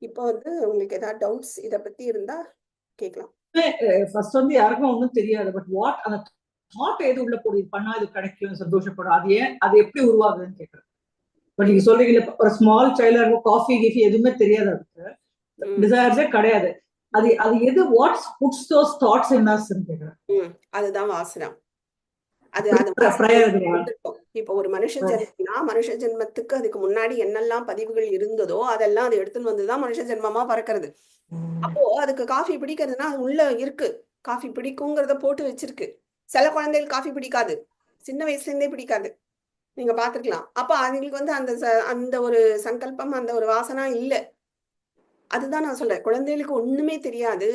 இப்போ வந்து உங்களுக்கு ஏதாவது டவுட்ஸ் இத பத்தி இருந்தா கேட்கலாம். ஃபர்ஸ்ட் வந்து யாருக்கும் ஒன்றும் தெரியாது. பட் வாட் அந்த தாட் எது உள்ள போடுது, பண்ணா இது கிடைக்கும் சந்தோஷப்படும், அது ஏன் அது எப்படி உருவாகுதுன்னு கேட்கறேன். பட் நீங்க சொல்றீங்கல்ல, ஒரு ஸ்மால் சைல்டா இருக்கும், காஃபி கிஃபி எதுவுமே தெரியாது, அதுக்கு டிசைர்ஸே கிடையாது. அது அது எது what's puts those thoughts in us கேட்கறேன். அதுதான் வாசனை. அது இப்ப ஒரு மனுஷ ஜென்மம்னா மனுஷ ஜென்மத்துக்கு அதுக்கு முன்னாடி என்னெல்லாம் பதிவுகள் இருந்ததோ அதெல்லாம் அது எடுத்துன்னு வந்துதான் மனுஷ ஜென்மமா பறக்கிறது. அப்போ அதுக்கு காஃபி பிடிக்கிறதுனா அது உள்ள இருக்கு, காஃபி பிடிக்குங்கிறத போட்டு வச்சிருக்கு. சில குழந்தைகள் காஃபி பிடிக்காது, சின்ன வயசுல இருந்தே பிடிக்காது, நீங்க பாத்துக்கலாம். அப்ப அதுங்களுக்கு வந்து அந்த ஒரு சங்கல்பம், அந்த ஒரு வாசனா இல்ல. அதுதான் நான் சொல்றேன், குழந்தைகளுக்கு ஒண்ணுமே தெரியாது,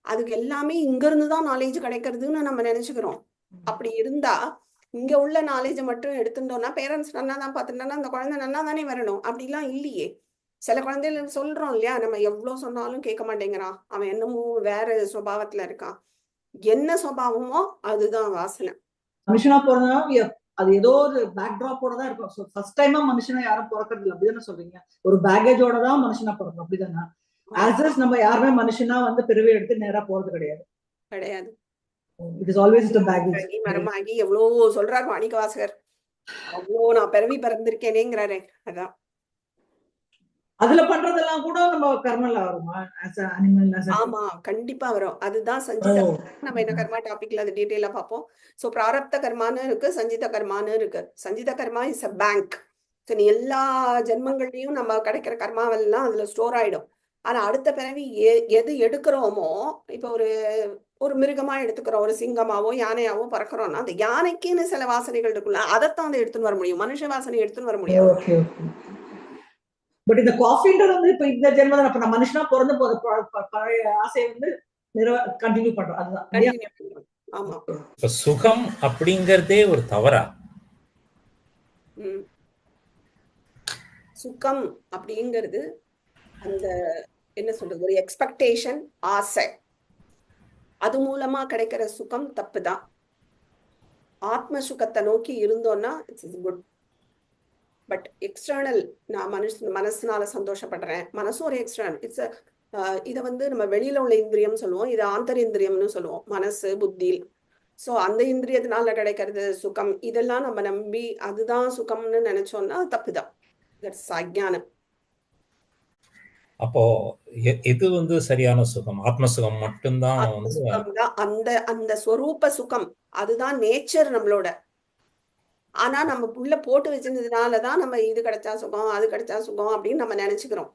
அதுக்கு எல்லாமே இங்க இருந்துதான் நாலேஜ் கிடைக்கிறதுன்னு நம்ம நினைச்சுக்கிறோம். அப்படி இருந்தா இங்க உள்ள நாலேஜ மட்டும் எடுத்துட்டோம்னா பேரண்ட்ஸ் நல்லா தான் பார்த்துட்டோம்னா அந்த குழந்தை நல்லா தானே வரணும். அப்படிலாம் இல்லையே. சில குழந்தைகள் சொல்றோம் இல்லையா, நம்ம எவ்வளவு சொன்னாலும் கேட்க மாட்டேங்கிறான், அவன் என்னமோ வேற சுபாவத்துல இருக்கான். என்ன சுபாவமோ அதுதான் வாசனை. மனுஷனா பிறந்தா அது ஏதோ ஒரு பேக்ட்ராப்போட தான் இருக்கும். ஸோ ஃபர்ஸ்ட் டைமா மனுஷனா யாரும் பிறக்கிறது இல்லை, அப்படிதானே சொல்றீங்க? ஒரு பேகேஜோட தான் மனுஷனா பிறக்கணும், அப்படிதானே? ஆஸ் நம்ம யாருமே மனுஷனா வந்து பிறவி எடுத்து நேரா போறது கிடையாது. கிடையாது. It is always the baggage. மரமாகி எவ்வளவு சொல்றாரு மாணிக்கவாசகர், அவ்வளோ நான் பிறவி பிறந்திருக்கேனேங்கிறாரே. அதான் அதுல பண்றதெல்லாம் கூட நம்ம கர்மல வருமா? as a animal, as a... ஆமா, கண்டிப்பா வரும். அதுதான் சஞ்சித. நம்ம என்ன கர்மா டாபிக்ல அது டீடைலா பார்ப்போம். சோ பிராரப்த கர்மான்னு இருக்கு, சஞ்சித கர்மான்னு இருக்கு. சஞ்சித கர்மா இஸ் அ பேங்க். ஸோ நீ எல்லா ஜென்மங்கள்லயும் நம்ம கிடைக்கிற கர்மாவெல்லாம் அதுல ஸ்டோர் ஆயிடும். ஆனா அடுத்த பிறவி எது எடுக்கிறோமோ, இப்போ ஒரு ஒரு மிருகமா எடுத்துக்கிறோம், ஒரு சிங்கமாவோ யானையாவோ பறக்கிறோம்னா அந்த யானைக்குன்னு சில வாசனைகள் இருக்குல்ல, அதைத்தான் அதை எடுத்துன்னு வர முடியும். மனுஷ வாசனை எடுத்துன்னு வர முடியாது. பட் இந்த காஃபின்றது வந்து இப்ப இந்த ஜென்மம் அப்ப நான் மனுஷனா பிறந்த போது பழைய ஆசையை வந்து கண்டினியூ பண்றோம், அதுதான். ஆமா. சுகம் அப்படிங்கறதே ஒரு தவறா? சுகம் அப்படிங்கிறது அந்த என்ன சொல்றது, ஒரு எக்ஸ்பெக்டேஷன், ஆசை, அது மூலமா கிடைக்கிற சுகம் தப்புதான். ஆத்ம சுகத்தை நோக்கி இருந்தோம்னா இட்ஸ் குட். பட் எக்ஸ்டர்னல், நான் மனசுனால சந்தோஷப்படுறேன், மனசும் ஒரு எக்ஸ்டர்னல். இதை வந்து நம்ம வெளியில உள்ள இந்திரியம் சொல்லுவோம், இது ஆந்தரிந்திரியம்னு சொல்லுவோம், மனசு புத்தி. ஸோ அந்த இந்திரியத்தினால கிடைக்கிறது சுகம், இதெல்லாம் நம்ம நம்பி அதுதான் சுகம்னு நினைச்சோம்னா தப்புதான். தட்ஸ் அஜ்ஞானம். அப்போ எது வந்து சரியான சுகம்? ஆத்ம சுகம் மட்டும்தான் அந்த அந்த ஸ்வரூப சுகம், அதுதான் நேச்சர் நம்மளோட. ஆனா நம்ம உள்ள போட்டு வச்சிருந்ததுனாலதான் நம்ம இது கிடைச்சா சுகம், அது கிடைச்சா சுகம் அப்படின்னு நம்ம நினைச்சுக்கிறோம்.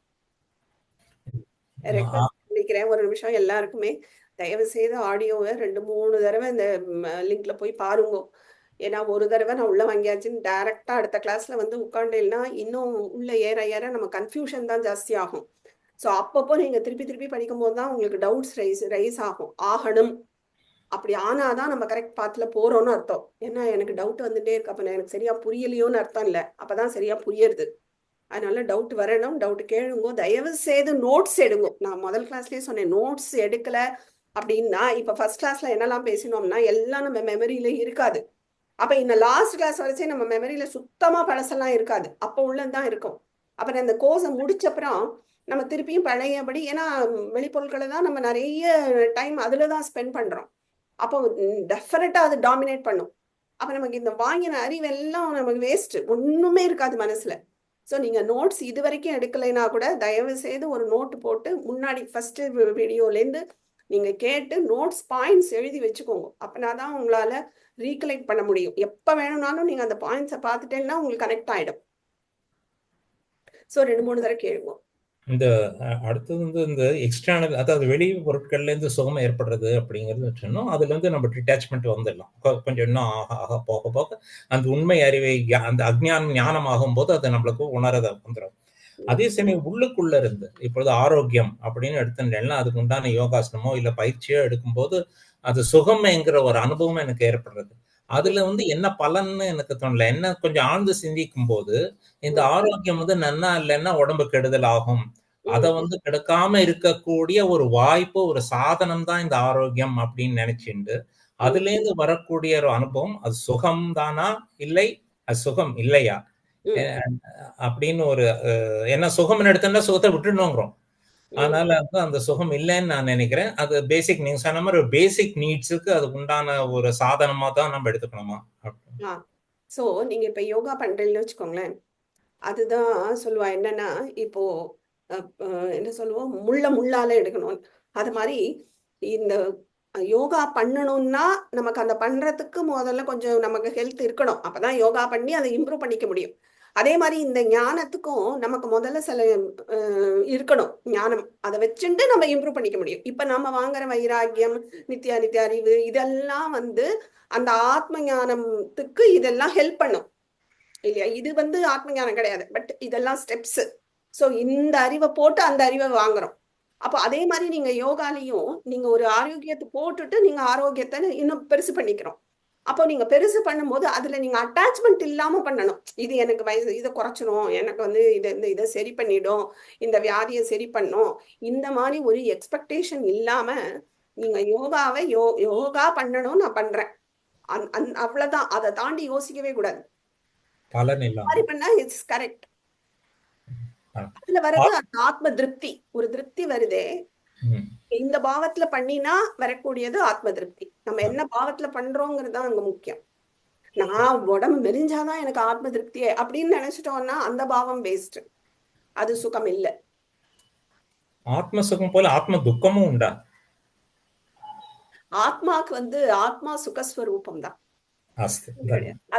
ஒரு நிமிஷம், எல்லாருக்குமே தயவு செய்து ஆடியோவை 2-3 தடவை இந்த லிங்க்ல போய் பாருங்க. ஏன்னா ஒரு தடவை நான் உள்ள வாங்கியாச்சுன்னு டைரக்டா அடுத்த கிளாஸ்ல வந்து உட்காண்டேன்னா இன்னும் உள்ள ஏற ஏற நம்ம கன்ஃபியூஷன் தான் ஜாஸ்தி ஆகும். ஸோ அப்பப்போ நீங்க திருப்பி திருப்பி படிக்கும் போது தான் உங்களுக்கு டவுட்ஸ் ரைஸ் ஆகணும். அப்படி ஆனாதான் நம்ம கரெக்ட் பாத்துல போறோம்னு அர்த்தம். ஏன்னா எனக்கு டவுட் வந்துட்டே இருக்கு, அப்ப எனக்கு சரியா புரியலையோன்னு அர்த்தம் இல்லை, அப்பதான் சரியா புரியுது. அதனால டவுட் வரணும், டவுட் கேளுங்க, தயவு செய்து நோட்ஸ் எடுங்க. நான் முதல் கிளாஸ்லயே சொன்னேன், நோட்ஸ் எடுக்கல அப்படின்னா இப்ப ஃபர்ஸ்ட் கிளாஸ்ல என்னெல்லாம் பேசினோம்னா எல்லாம் நம்ம மெமரியில இருக்காது. அப்ப இந்த லாஸ்ட் கிளாஸ் வரைக்கும் நம்ம மெமரியில சுத்தமா பழசெல்லாம் இருக்காது, அப்ப உள்ளதான் இருக்கும். அப்புறம் இந்த கோர்ஸை முடிச்சப்புறம் நம்ம திருப்பியும் பழையபடி, ஏன்னா வெளிப்பொருட்களை தான் நம்ம நிறைய டைம் அதுலதான் ஸ்பெண்ட் பண்றோம். அப்போ டெஃபினட்டா அது டாமினேட் பண்ணும். அப்ப நமக்கு இந்த வாங்கின அறிவெல்லாம் நமக்கு வேஸ்ட், ஒண்ணுமே இருக்காது மனசுல. ஸோ நீங்க நோட்ஸ் இது வரைக்கும் எடுக்கலைன்னா கூட தயவு செய்து ஒரு நோட்டு போட்டு முன்னாடி ஃபர்ஸ்ட் வீடியோலேருந்து நீங்க கேட்டு நோட்ஸ் பாயிண்ட்ஸ் எழுதி வச்சுக்கோங்க. அப்படின்னாதான் உங்களால ரீகலெக்ட் பண்ண முடியும். எப்ப வேணும்னாலும் நீங்க அந்த பாயிண்ட்ஸை பார்த்துட்டேன்னா உங்களுக்கு கனெக்ட் ஆயிடும். ஸோ 2-3 தடவை கேளுங்க. இந்த அடுத்தது வந்து இந்த எக்ஸ்டர்னல், அதாவது வெளி பொருட்கள்ல இருந்து சுகம் ஏற்படுறது அப்படிங்கிறது சொன்னோம். அதுல இருந்து நம்ம டிட்டாச்மெண்ட் வந்துடலாம். கொஞ்சம் இன்னும் ஆக போக போக அந்த உண்மை அறிவை, அந்த அஜ்ஞானம் ஞானம் ஆகும் போது அதை நம்மளுக்கு உணரத வந்துடும். அதே சமயம் உள்ளுக்குள்ள இருந்து இப்பொழுது ஆரோக்கியம் அப்படின்னு எடுத்துட்டேன்னா அதுக்கு உண்டான யோகாசனமோ இல்ல பயிற்சியோ எடுக்கும்போது அது சுகம்ங்கிற ஒரு அனுபவம் எனக்கு ஏற்படுறது. அதுல வந்து என்ன பலன்னு எனக்கு தோணல. என்ன கொஞ்சம் ஆழ்ந்து சிந்திக்கும் போது இந்த ஆரோக்கியம் வந்து நன்னா இல்லைன்னா உடம்பு கெடுதல் ஆகும், அதை வந்து கெடுக்காம இருக்கக்கூடிய ஒரு வாய்ப்பு, ஒரு சாதனம் தான் இந்த ஆரோக்கியம் அப்படின்னு நினைச்சுண்டு அதுல இருந்து வரக்கூடிய ஒரு அனுபவம் அது சுகம் தானா இல்லை அது சுகம் இல்லையா அப்படின்னு ஒரு என்ன சுகம்னு எடுத்தோம்னா சுகத்தை விட்டுணுங்கிறோம். அதனால வந்து அந்த சுகம் இல்லைன்னு நான் நினைக்கிறேன். அது பேசிக் நீங்க சொன்ன மாதிரி ஒரு பேசிக் நீட்ஸுக்கு அது உண்டான ஒரு சாதனமா தான் நம்ம எடுத்துக்கணுமா? ஆ ஸோ நீங்க இப்ப யோகா பண்றீங்கன்னு வச்சுக்கோங்களேன். அதுதான் சொல்லுவா என்னன்னா, இப்போ என்ன சொல்லுவோம், முள்ளால எடுக்கணும். அது மாதிரி இந்த யோகா பண்ணணும்னா நமக்கு அந்த பண்றதுக்கு முதல்ல கொஞ்சம் நமக்கு ஹெல்த் இருக்கணும். அப்பதான் யோகா பண்ணி அதை இம்ப்ரூவ் பண்ணிக்க முடியும். அதே மாதிரி இந்த ஞானத்துக்கும் நமக்கு முதல்ல சில இருக்கணும் ஞானம். அதை வச்சுட்டு நம்ம இம்ப்ரூவ் பண்ணிக்க முடியும். இப்ப நம்ம வாங்குற வைராக்கியம், நித்திய அறிவு இதெல்லாம் வந்து அந்த ஆத்ம ஞானத்துக்கு இதெல்லாம் ஹெல்ப் பண்ணும் இல்லையா? இது வந்து ஆத்ம ஞானம் கிடையாது, பட் இதெல்லாம் ஸ்டெப்ஸ். ஸோ இந்த அறிவை போட்டு அந்த அறிவை வாங்குறோம். அப்போ அதே மாதிரி நீங்க யோகாலையும் நீங்க ஒரு ஆரோக்கியத்தை போட்டுட்டு நீங்க ஆரோக்கியத்தை இன்னும் பெருசு பண்ணிக்கிறோம். அப்போ நீங்க பெருசு பண்ணும்போது அதுல நீங்க அட்டாச்மெண்ட் இல்லாம பண்ணணும். இது எனக்கு வயசு, இதை குறைச்சிடும், எனக்கு வந்து இதை சரி பண்ணிடும், இந்த வியாதியை சரி பண்ணும், இந்த மாதிரி ஒரு எக்ஸ்பெக்டேஷன் இல்லாம நீங்க யோகாவை யோகா பண்ணணும் நான் பண்றேன் அவ்வளவுதான். அதை தாண்டி யோசிக்கவே கூடாது. பலன் இல்லாம மாதிரி பண்ணா இட்ஸ் கரெக்ட். அதுல வர்றது அந்த ஆத்ம திருப்தி, ஒரு திருப்தி வருதே. இந்த பாவத்துல பண்ணினா வரக்கூடியது ஆத்ம திருப்தி. நம்ம என்ன பாவத்துல பண்றோங்கிறது தான் அங்க முக்கியம். நான் உடம்பு மெலிஞ்சாதான் எனக்கு ஆத்ம திருப்தியே அப்படின்னு நினைச்சிட்டோம்னா அந்த பாவம் வேஸ்ட், அது சுகம் இல்ல. ஆத்ம சுகம் போல ஆத்ம துக்கமும் உண்டா? ஆத்மாக்கு வந்து ஆத்மா சுகஸ்வரூபம் தான். அஸ்து.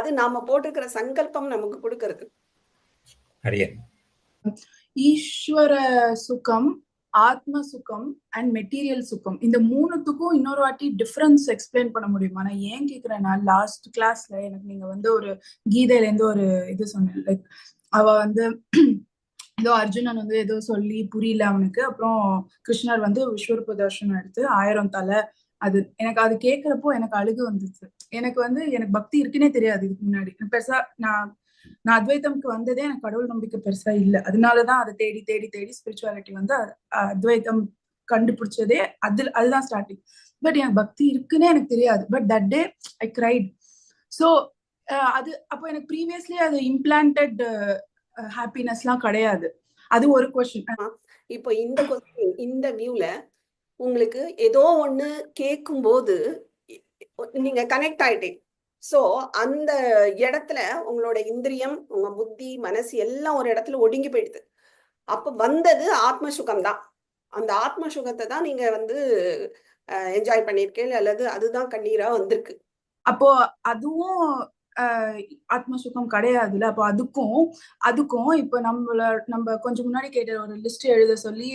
அது நாம போட்டுக்கிற சங்கல்பம் நமக்கு கொடுக்கறது. அரியன் ஈஸ்வர சுகம், ஆத்ம சுகம் அண்ட் மெட்டீரியல் சுகம், இந்த மூணுத்துக்கும் இன்னொரு வாட்டி டிஃபரன்ஸ் எக்ஸ்பிளைன் பண்ண முடியுமா? நான் ஏன் கேக்குறேன்னா, லாஸ்ட் கிளாஸ்ல எனக்கு நீங்க வந்து ஒரு கீதையில இருந்து ஒரு இது சொன்னேன். லைக் அவ வந்து ஏதோ அர்ஜுனன் வந்து ஏதோ சொல்லி புரியல அவனுக்கு. அப்புறம் கிருஷ்ணர் வந்து விஸ்வரூப தர்ஷனம் எடுத்து 1000 தலை. அது எனக்கு அது கேட்கிறப்போ எனக்கு அழுகு வந்துச்சு. எனக்கு வந்து எனக்கு பக்தி இருக்குன்னே தெரியாது இதுக்கு முன்னாடி. பெருசா நான் அத்வைத்தம்க்கு வந்ததே எனக்கு கடவுள் நம்பிக்கை பெருசா இல்ல. அதனாலதான் அதை தேடி தேடி தேடி ஸ்பிரிச்சுவாலிட்டி வந்து அத்வைத்தம் கண்டுபிடிச்சதே அதுதான் ஸ்டார்டிங். பட் எனக்கு பக்தி இருக்குன்னே எனக்கு தெரியாது. But that day I cried. So அது அப்போ எனக்கு ப்ரீவியஸ்லி அது இம்ப்ளான்டட் ஹாப்பினஸ்லாம் கிடையாது. அது ஒரு கொஸ்டின். இப்போ இந்த கொஸ்டின் இந்த வியூல உங்களுக்கு ஏதோ ஒண்ணு கேட்கும் போது நீங்க கனெக்ட் ஆயிட்டீங்க. சோ அந்த இடத்துல உங்களோட இந்திரியம், உங்க புத்தி, மனசு எல்லாம் ஒரு இடத்துல ஒடுங்கி போயிடுது. அப்ப வந்தது ஆத்ம சுகம் தான். அந்த ஆத்ம சுகத்தை தான் நீங்க வந்து என்ஜாய் பண்ணிருக்கீங்க, அல்லது அதுதான் கண்ணீரா வந்திருக்கு. அப்போ அதுவும் ஆத்ம சுகம் கிடையாதுல்ல. அப்போ அதுக்கும் இப்போ நம்ம கொஞ்சம் முன்னாடி கேட்ட ஒரு லிஸ்ட் எழுத சொல்லி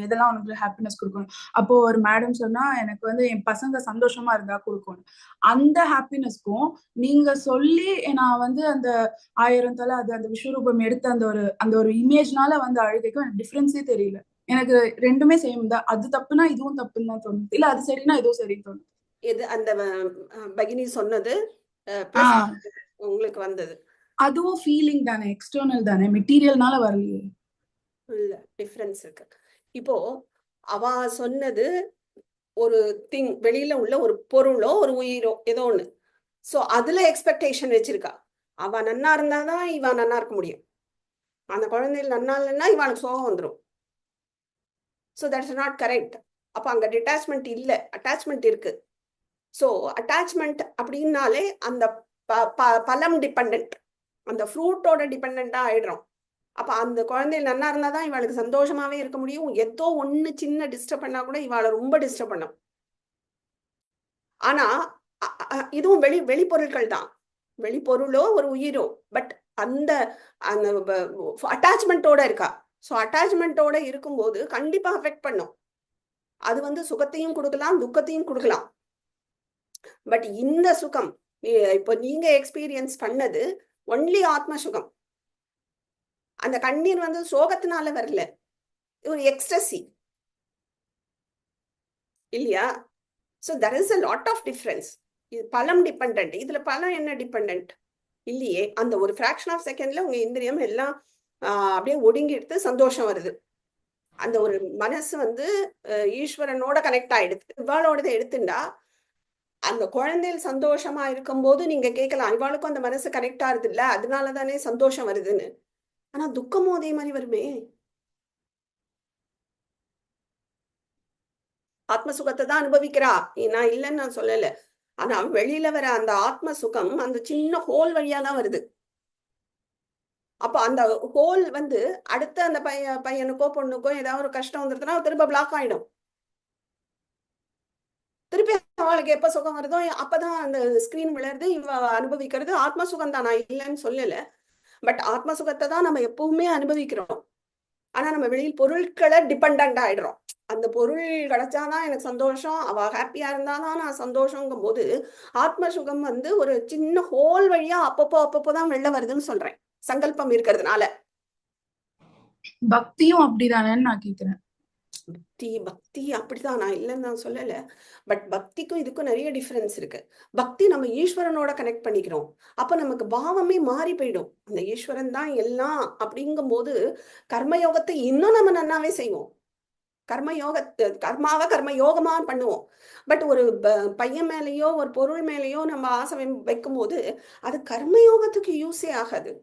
எதெல்லாம் உனக்கு ஹாப்பினஸ் கொடுக்கணும். அப்போ ஒரு மேடம் சொன்னா எனக்கு வந்து என் பசங்க சந்தோஷமா இருந்தா கொடுக்கணும். அந்த ஹாப்பினஸ்க்கும் நீங்க சொல்லி நான் வந்து அந்த 1000 தலை அது அந்த விஸ்வரூபம் எடுத்த அந்த ஒரு இமேஜ்னால வந்து அழுகைக்கும் எனக்கு டிஃபரன்ஸே தெரியல. எனக்கு ரெண்டுமே சேம் தான். அது தப்புனா இதுவும் தப்புன்னு தான் தோணுது, இல்ல அது சரினா இதுவும் சரின்னு தோணுது. எது அந்த பகினி சொன்னது உங்களுக்கு வந்தது? அதுவும் ஃபீலிங் தானே, எக்ஸ்டர்னல் தானே, மெட்டீரியல்னால வரலையே. இல்ல, டிஃபரன்ஸ் இருக்கு. இப்போ அவ சொன்னது ஒரு திங், வெளியில உள்ள ஒரு பொருளோ ஒரு உயிரோ ஏதோ ஒண்ணு. சோ அதுல எக்ஸ்பெக்டேஷன் வச்சிருக்கா. அவ நன்னா இருந்தாதான் இவ நன்னா இருக்க முடியும். அந்த குழந்தைகள் நன்னா இல்லைன்னா இவனுக்கு சோகம் வந்துடும். So that's not correct. அப்போ அங்க டிட்டாச்மெண்ட் இல்லை, அட்டாச்மெண்ட் இருக்கு. ஸோ அட்டாச்மெண்ட் அப்படின்னாலே அந்த பலம் டிபெண்ட், அந்த ஃப்ரூட்டோட டிபெண்டா ஆயிடுறோம். அப்ப அந்த குழந்தை நல்லா இருந்தாதான் இவளுக்கு சந்தோஷமாவே இருக்க முடியும். ஏதோ ஒண்ணு சின்ன டிஸ்டர்ப் பண்ணா கூட இவாளை ரொம்ப டிஸ்டர்ப் பண்ணும். ஆனா இதுவும் வெளிப்பொருட்கள் தான், வெளிப்பொருளோ ஒரு உயிரோ. பட் அந்த அட்டாச்மெண்டோட இருக்கா. ஸோ அட்டாச்மெண்டோட இருக்கும்போது கண்டிப்பா அஃபெக்ட் பண்ணும். அது வந்து சுகத்தையும் கொடுக்கலாம், துக்கத்தையும் கொடுக்கலாம். பட் இந்த சுகம் இப்போ நீங்க எக்ஸ்பீரியன்ஸ் பண்ணது ஒன்லி ஆத்ம சுகம். அந்த கண்ணீர் வந்து சோகத்தினால வரல, ஒரு எக்ஸ்ட்ரசி இல்லையா? So there is a lot of difference. இது பலம் டிபெண்ட். இதுல பலம் என்ன டிபெண்ட் இல்லையே. அந்த ஒரு ஃபிராக்ஷன் ஆஃப் செகண்ட்ல உங்க இந்திரியம் எல்லாம் அப்படியே ஒடுங்கி எடுத்து சந்தோஷம் வருது. அந்த ஒரு மனசு வந்து ஈஸ்வரனோட கனெக்ட் ஆயிடுது. இவாளோடதை எடுத்துண்டா அந்த குழந்தைகள் சந்தோஷமா இருக்கும்போது நீங்க கேட்கலாம், இவாளுக்கும் அந்த மனசு கனெக்ட் ஆகுது இல்ல, அதனால தானே சந்தோஷம் வருதுன்னு. ஆனா துக்கமும் அதே மாதிரி வருமே. ஆத்ம சுகத்தை தான் அனுபவிக்கிறா, நான் இல்லைன்னு நான் சொல்லல. ஆனா வெளியில வர அந்த ஆத்ம சுகம் அந்த சின்ன ஹோல் வழியா தான் வருது. அப்ப அந்த ஹோல் வந்து அடுத்த அந்த பையனுக்கோ பொண்ணுக்கோ ஏதாவது ஒரு கஷ்டம் வந்துருதுன்னா திரும்ப பிளாக் ஆயிடும். திருப்பி அவளுக்கு எப்ப சுகம் வருதோ அப்பதான் அந்த ஸ்கிரீன் விளையாடுது, இவ அனுபவிக்கிறது ஆத்ம சுகம் தான், நான் இல்லைன்னு சொல்லல. பட் ஆத்ம சுகத்தை தான் நம்ம எப்பவுமே அனுபவிக்கிறோம். ஆனா நம்ம வெளியில் பொருட்களை டிபெண்ட் ஆயிடுறோம். அந்த பொருள் கிடைச்சாதான் எனக்கு சந்தோஷம், அவ ஹாப்பியா இருந்தாதான் நான் சந்தோஷங்கும் போது ஆத்ம சுகம் வந்து ஒரு சின்ன ஹோல் வழியா அப்பப்போதான் வெளில வருதுன்னு சொல்றேன், சங்கல்பம் இருக்கிறதுனால. பக்தியும் அப்படிதானேன்னு நான் கேக்குறேன். பக்தி அப்படிதான், நான் இல்லைன்னு நான் சொல்லல. பட் பக்திக்கும் இதுக்கும் நிறைய டிஃபரன்ஸ் இருக்கு. பக்தி நம்ம ஈஸ்வரனோட கனெக்ட் பண்ணிக்கிறோம். அப்ப நமக்கு பாவமே மாறி போயிடும். அந்த ஈஸ்வரன் தான் எல்லாம் அப்படிங்கும் போது கர்மயோகத்தை இன்னும் நம்ம நன்னாவே செய்வோம். கர்மாவை கர்மயோகமா பண்ணுவோம். பட் ஒரு பையன் மேலேயோ ஒரு பொருள் மேலேயோ நம்ம ஆசை வைக்கும் போது அது கர்மயோகத்துக்கு யூஸே ஆகாது.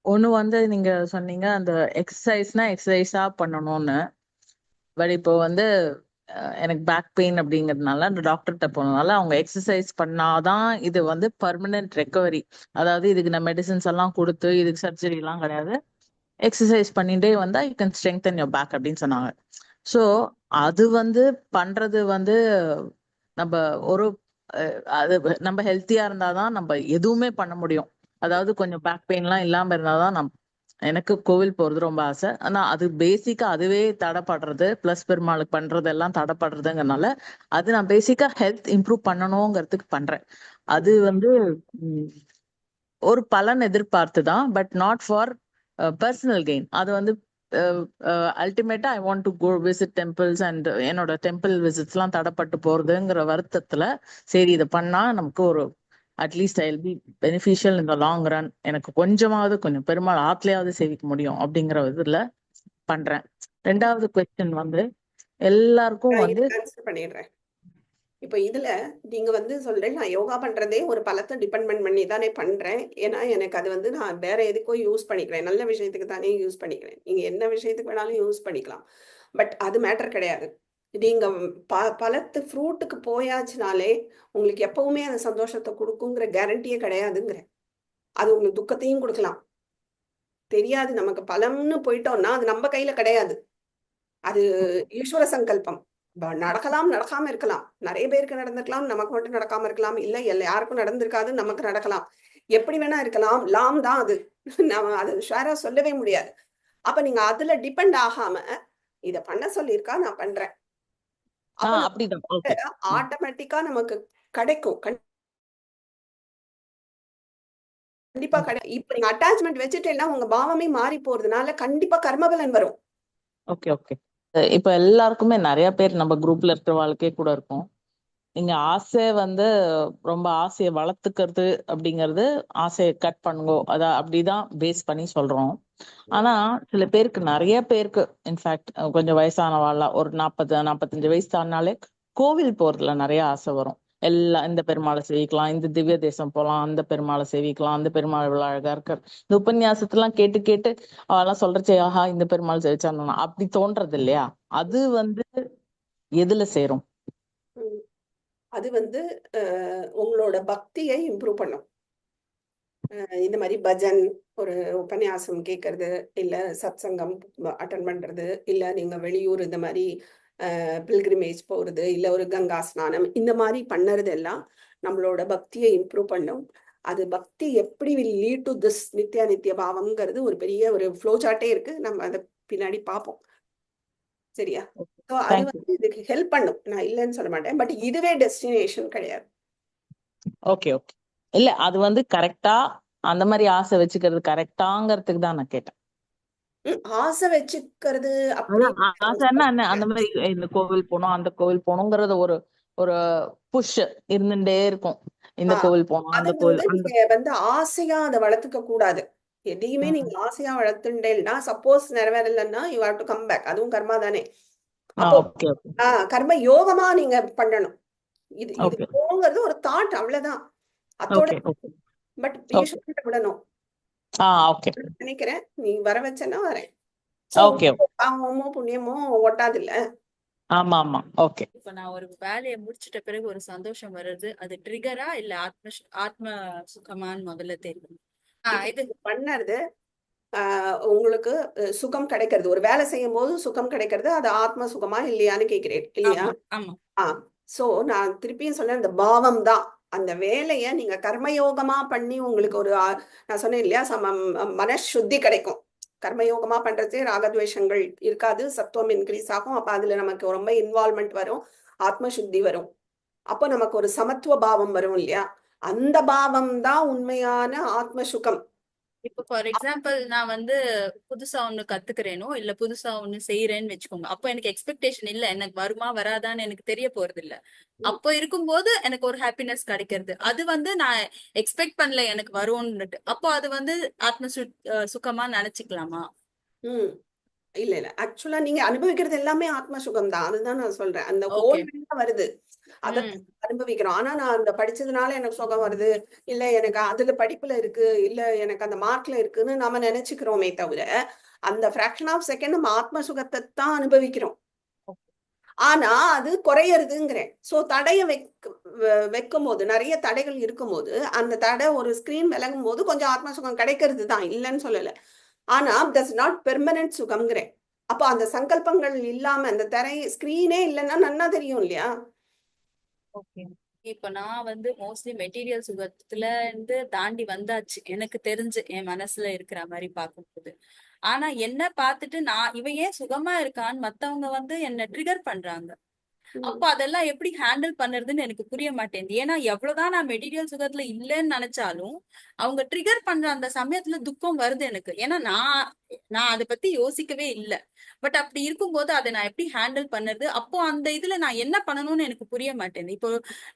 ஒண்ணு வந்து நீங்க சொன்னீங்க அந்த எக்ஸசைஸா பண்ணணும்னு. பட் இப்போ வந்து எனக்கு பேக் பெயின் அப்படிங்கிறதுனால அந்த டாக்டர்கிட்ட போனதுனால அவங்க எக்ஸசைஸ் பண்ணாதான் இது வந்து பர்மனன்ட் ரெக்கவரி. அதாவது இதுக்கு நான் மெடிசின்ஸ் எல்லாம் கொடுத்து இதுக்கு சர்ஜரி எல்லாம் கிடையாது, எக்ஸசைஸ் பண்ணிட்டே வந்தா you can strengthen your back அப்படின்னு சொன்னாங்க. ஸோ அது வந்து பண்றது வந்து நம்ம ஒரு அது நம்ம ஹெல்த்தியா இருந்தாதான் நம்ம எதுவுமே பண்ண முடியும். அதாவது கொஞ்சம் பேக் பெயின்லாம் இல்லாம இருந்தாதான் எனக்கு கோவில் போறது ரொம்ப ஆசை. ஆனா அது பேசிக்கா அதுவே தடைப்படுறது, பிளஸ் பெருமாளுக்கு பண்றதெல்லாம் தடைப்படுறதுங்கிறதுனால அது நான் பேசிக்கா ஹெல்த் இம்ப்ரூவ் பண்ணணுங்கிறதுக்கு பண்றேன். அது வந்து ஒரு பலன் எதிர்பார்த்துதான், but not for personal gain. அது வந்து அல்டிமேட்டா I want to go visit temples and என்னோட டெம்பிள் விசிட்ஸ் எல்லாம் தடைப்பட்டு போறதுங்கிற வருத்தத்துல சரி இதை பண்ணா நமக்கு ஒரு at least I will be beneficial in the long run, எனக்கு கொஞ்சம் பெருமாள் ஆத்லையாவது சேவிக்க முடியும் அப்படிங்கிற இதுல பண்றேன். ரெண்டாவது குவெஸ்டின் வந்து எல்லாருக்கும் வந்து பண்ணிடுறேன். இப்போ இதுல நீங்க வந்து சொல்றேன், நான் யோகா பண்றதே ஒரு பலத்தை டிபெண்ட் பண்ணி தானே பண்றேன். ஏன்னா எனக்கு அது வந்து நான் வேற எதுக்கோ யூஸ் பண்ணிக்கிறேன், நல்ல விஷயத்துக்கு தானே யூஸ் பண்ணிக்கிறேன். நீங்க என்ன விஷயத்துக்கு வேணாலும் யூஸ் பண்ணிக்கலாம். பட் அது மேட்டர் கிடையாது. நீங்க பழத்து ஃப்ரூட்டுக்கு போயாச்சுனாலே உங்களுக்கு எப்பவுமே அந்த சந்தோஷத்தை கொடுக்குங்கிற கேரண்டியே கிடையாதுங்கிறேன். அது உங்களுக்கு துக்கத்தையும் கொடுக்கலாம். தெரியாது, நமக்கு பழம்னு போயிட்டோம்னா அது நம்ம கையில கிடையாது. அது ஈஸ்வர சங்கல்பம். நடக்கலாம், நடக்காம இருக்கலாம். நிறைய பேருக்கு நடந்திருக்கலாம், நமக்கு மட்டும் நடக்காம இருக்கலாம். இல்ல யாருக்கும் நடந்திருக்காது, நமக்கு நடக்கலாம். எப்படி வேணா இருக்கலாம். லாம் தான் அது. நம்ம அது ஷேரா சொல்லவே முடியாது. அப்ப நீங்க அதுல டிபெண்ட் ஆகாம இத பண்ண சொல்லியிருக்கா, நான் பண்றேன். ஆட்டோமேட்டிக்கா நமக்கு கிடைக்கும். கண்டிப்பா கிடைக்கும். இப்ப நீங்க அட்டாச்மெண்ட் வச்சுட்டேன்னா உங்க பாவமே மாறி போறதுனால கண்டிப்பா கர்மபலன் வரும். ஓகே. இப்ப எல்லாருக்குமே நிறைய பேர் நம்ம குரூப்ல இருக்கிற வாழ்க்கையே கூட இருக்கும். நீங்க ஆசை வந்து ரொம்ப ஆசையை வளர்த்துக்கிறது அப்படிங்கிறது ஆசையை கட் பண்ணுங்கோ, அப்படிதான் பேஸ் பண்ணி சொல்றோம். ஆனா சில பேருக்கு, நிறைய பேருக்கு இன்ஃபேக்ட் கொஞ்சம் வயசானவாள்லாம் ஒரு 40-45 வயசு தானாலே கோவில் போறதுல நிறைய ஆசை வரும். எல்லாம் இந்த பெருமாளை சேவிக்கலாம், இந்த திவ்ய தேசம் போலாம், அந்த பெருமாளை சேவிக்கலாம், அந்த பெருமாள் இவ்வளவு அழகா இருக்காரு. இந்த உபன்யாசத்தெல்லாம் கேட்டு அவெல்லாம் சொல்றச்சே ஆஹா இந்த பெருமாள் சேவிச்சானா அப்படி தோன்றது இல்லையா? அது வந்து எதுல சேரும்? அது வந்து உங்களோட பக்தியை இம்ப்ரூவ் பண்ணும். இந்த மாதிரி பஜன், ஒரு உபன்யாசம் கேட்கறது, இல்ல சத் சங்கம் அட்டன் பண்றது, இல்ல நீங்க வெளியூர் இந்த மாதிரி பில்கிரிமேஜ் போறது, இல்ல ஒரு கங்கா ஸ்நானம், இந்த மாதிரி பண்ணறது எல்லாம் நம்மளோட பக்தியை இம்ப்ரூவ் பண்ணும். அது பக்தி எப்படி வில் லீட் டு திஸ் நித்திய பாவம்ங்கிறது ஒரு பெரிய ஒரு ஃப்ளோ சார்ட்டே இருக்கு. நம்ம அதை பின்னாடி பார்ப்போம். சரியா? ஸோ அது வந்து இதுக்கு ஹெல்ப் பண்ணும், நான் இல்லைன்னு சொல்ல மாட்டேன். பட் இதுவே டெஸ்டினேஷன் கிடையாது. ஓகே. இல்ல அது வந்து கரெக்டா அந்த மாதிரி ஆசை வச்சுக்கிறது கரெக்டாங்கிறதுக்கு தான் நான் கேட்டேன். ஆசை வச்சுக்கிறது ஆசைன்னா அந்த மாதிரி இந்த கோவில் போனோம் அந்த கோவில் போகணுங்கிறது ஒரு புஷ் இருந்துட்டே இருக்கும். இந்த கோவில் போனோம் அந்த கோவில். நீங்க வந்து ஆசையா அதை வளர்த்துக்க கூடாது. எதையுமே நீங்க ஆசையா வளர்த்துட்டேன்னா சப்போஸ் நிறைவேறலன்னா you have to come back. அதுவும் கர்மா தானே. அப்போ கர்ம யோகமா நீங்க பண்ணணும். இது போங்கிறது ஒரு தாட், அவ்வளவுதான். அதோட பட் ஈஸ்வரன்கிட்ட விடணும் நினைக்கிறேன். நீ வர வச்சேன்னா வரேன். பாவமோ புண்ணியமோ ஒட்டாது இல்ல. ஆமா ஆமா ஓகே. இப்ப நான் ஒரு வேலையை முடிச்சிட்ட பிறகு ஒரு சந்தோஷம் வருது, அது ட்ரிகரா இல்ல ஆத்ம சுகமான்னு முதல்ல தெரியும். இது பண்ணறது உங்களுக்கு சுகம் கிடைக்கிறது, ஒரு வேலை செய்யும் போது சுகம் கிடைக்கிறது, அது ஆத்ம சுகமா இல்லையான்னு கேட்கிறேன் இல்லையா? ஆமா சோ நான் திருப்பியும் சொன்னேன், அந்த பாவம் தான். அந்த வேலைய நீங்க கர்மயோகமா பண்ணி உங்களுக்கு ஒரு நான் சொன்னேன் இல்லையா, மனசுத்தி கிடைக்கும். கர்மயோகமா பண்றதே ராகத்வேஷங்கள் இருக்காது, சத்துவம் இன்க்ரீஸ் ஆகும். அப்ப அதுல நமக்கு ரொம்ப இன்வால்மெண்ட் வரும், ஆத்ம சுத்தி வரும். அப்போ நமக்கு ஒரு சமத்துவ பாவம் வரும் இல்லையா? அந்த பாவம் தான் உண்மையான ஆத்ம சுகம். இப்ப ஃபார் எக்ஸாம்பிள் நான் வந்து புதுசா ஒண்ணு கத்துக்கிறேனோ இல்ல புதுசா ஒண்ணு செய்யறேன்னு வச்சுக்கோங்க, அப்போ எனக்கு எக்ஸ்பெக்டேஷன் இல்ல, எனக்கு வருமா வராதான்னு எனக்கு தெரிய போறது இல்ல. அப்போ இருக்கும்போது எனக்கு ஒரு ஹாப்பினஸ் கிடைக்கிறது, அது வந்து நான் எக்ஸ்பெக்ட் பண்ணல எனக்கு வரும்னுட்டு. அப்போ அது வந்து ஆத்ம சுகமா நினைச்சுக்கலாமா? இல்ல இல்ல, ஆக்சுவலா நீங்க அனுபவிக்கிறது எல்லாமே ஆத்ம சுகம் தான். அதுதான் நான் சொல்றேன். அந்த Okay. ஹோல் வருது, அதை அனுபவிக்கிறோம். ஆனா நான் அந்த படிச்சதுனால எனக்கு சுகம் வருது, இல்ல எனக்கு அதுல படிப்புல இருக்கு, இல்ல எனக்கு அந்த மார்க்ல இருக்குன்னு நாம நினைச்சுக்கிறோமே தவிர, அந்த ஃபிராக்ஷன் ஆஃப் செகண்ட் நம்ம ஆத்ம சுகத்தை தான் அனுபவிக்கிறோம். ஆனா அது குறையறதுங்கிறேன். சோ தடைய வைக்கும் போது, நிறைய தடைகள் இருக்கும் போது, அந்த தடை ஒரு ஸ்கிரீன் விளங்கும் போது கொஞ்சம் ஆத்ம சுகம் கிடைக்கிறது தான், இல்லைன்னு சொல்லல. ஆனா தட்ஸ் நாட் பெர்மனன்ட் சுகம்ங்கிறேன். அப்போ அந்த சங்கல்பங்கள் இல்லாம அந்த திரை ஸ்கிரீனே இல்லைன்னா நன்னா தெரியும் இல்லையா? ஓகே. இப்ப நான் வந்து மோஸ்ட்லி மெட்டீரியல் சுகத்துல இருந்து தாண்டி வந்தாச்சு, எனக்கு தெரிஞ்சு என் மனசுல இருக்கிற மாதிரி பார்க்கும்போது. ஆனா என்ன பார்த்துட்டு நான் இவன் ஏன் சுகமா இருக்கான்னு மத்தவங்க வந்து என்ன ட்ரிகர் பண்றாங்க. அப்போ அதெல்லாம் எப்படி ஹேண்டில் பண்றதுன்னு எனக்கு புரிய மாட்டேங்குது. ஏன்னா எவ்வளவுதான் நான் மெட்டீரியல் சுகத்துல இல்லைன்னு நினைச்சாலும் அவங்க ட்ரிகர் பண்ற அந்த சமயத்துல துக்கம் வருது எனக்கு. ஏன்னா நான் அதை பத்தி யோசிக்கவே இல்லை. பட் அப்படி இருக்கும்போது அதை நான் எப்படி ஹேண்டில் பண்ணுறது? அப்போ அந்த இதுல நான் என்ன பண்ணணும்னு எனக்கு புரிய மாட்டேங்குது. இப்போ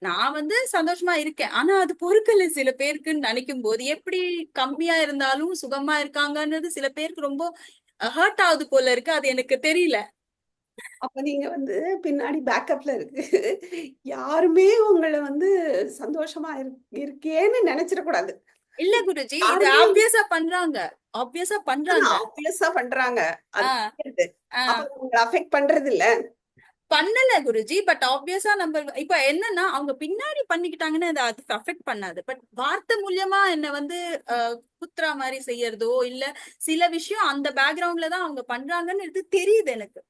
நான் வந்து சந்தோஷமா இருக்கேன், ஆனா அது பொறுக்கல சில பேருக்குன்னு நினைக்கும் போது, எப்படி கம்மியா இருந்தாலும் சுகமா இருக்காங்கன்றது சில பேருக்கு ரொம்ப ஹர்ட் ஆகுது போல இருக்கு, அது எனக்கு தெரியல. அப்ப நீங்க வந்து பின்னாடி பேக்கப்ல இருக்கு, யாருமே உங்களை வந்து சந்தோஷமா இருக்கேன்னு நினைச்சிடக்கூடாது. இல்ல குருஜி, இது ஆப்வியஸா பண்றாங்க, ஆப்வியஸா பண்றாங்க. ஆப்வியஸா பண்றாங்க, அது ஆ அப்ப உங்களை அஃபெக்ட் பண்றது இல்ல. பண்ணல குருஜி, பட் ஆப்வியஸா நம்ம இப்ப என்னன்னா அவங்க பின்னாடி பண்ணிக்கிட்டாங்கன்னு அது அஃபெக்ட் பண்ணாது. பட் வார்த்தை மூலியமா என்ன வந்து குத்துறா மாதிரி செய்யறதோ இல்ல சில விஷயம் அந்த பேக்ரவுண்ட்ல தான் அவங்க பண்றாங்கன்னு தெரியுது எனக்கு.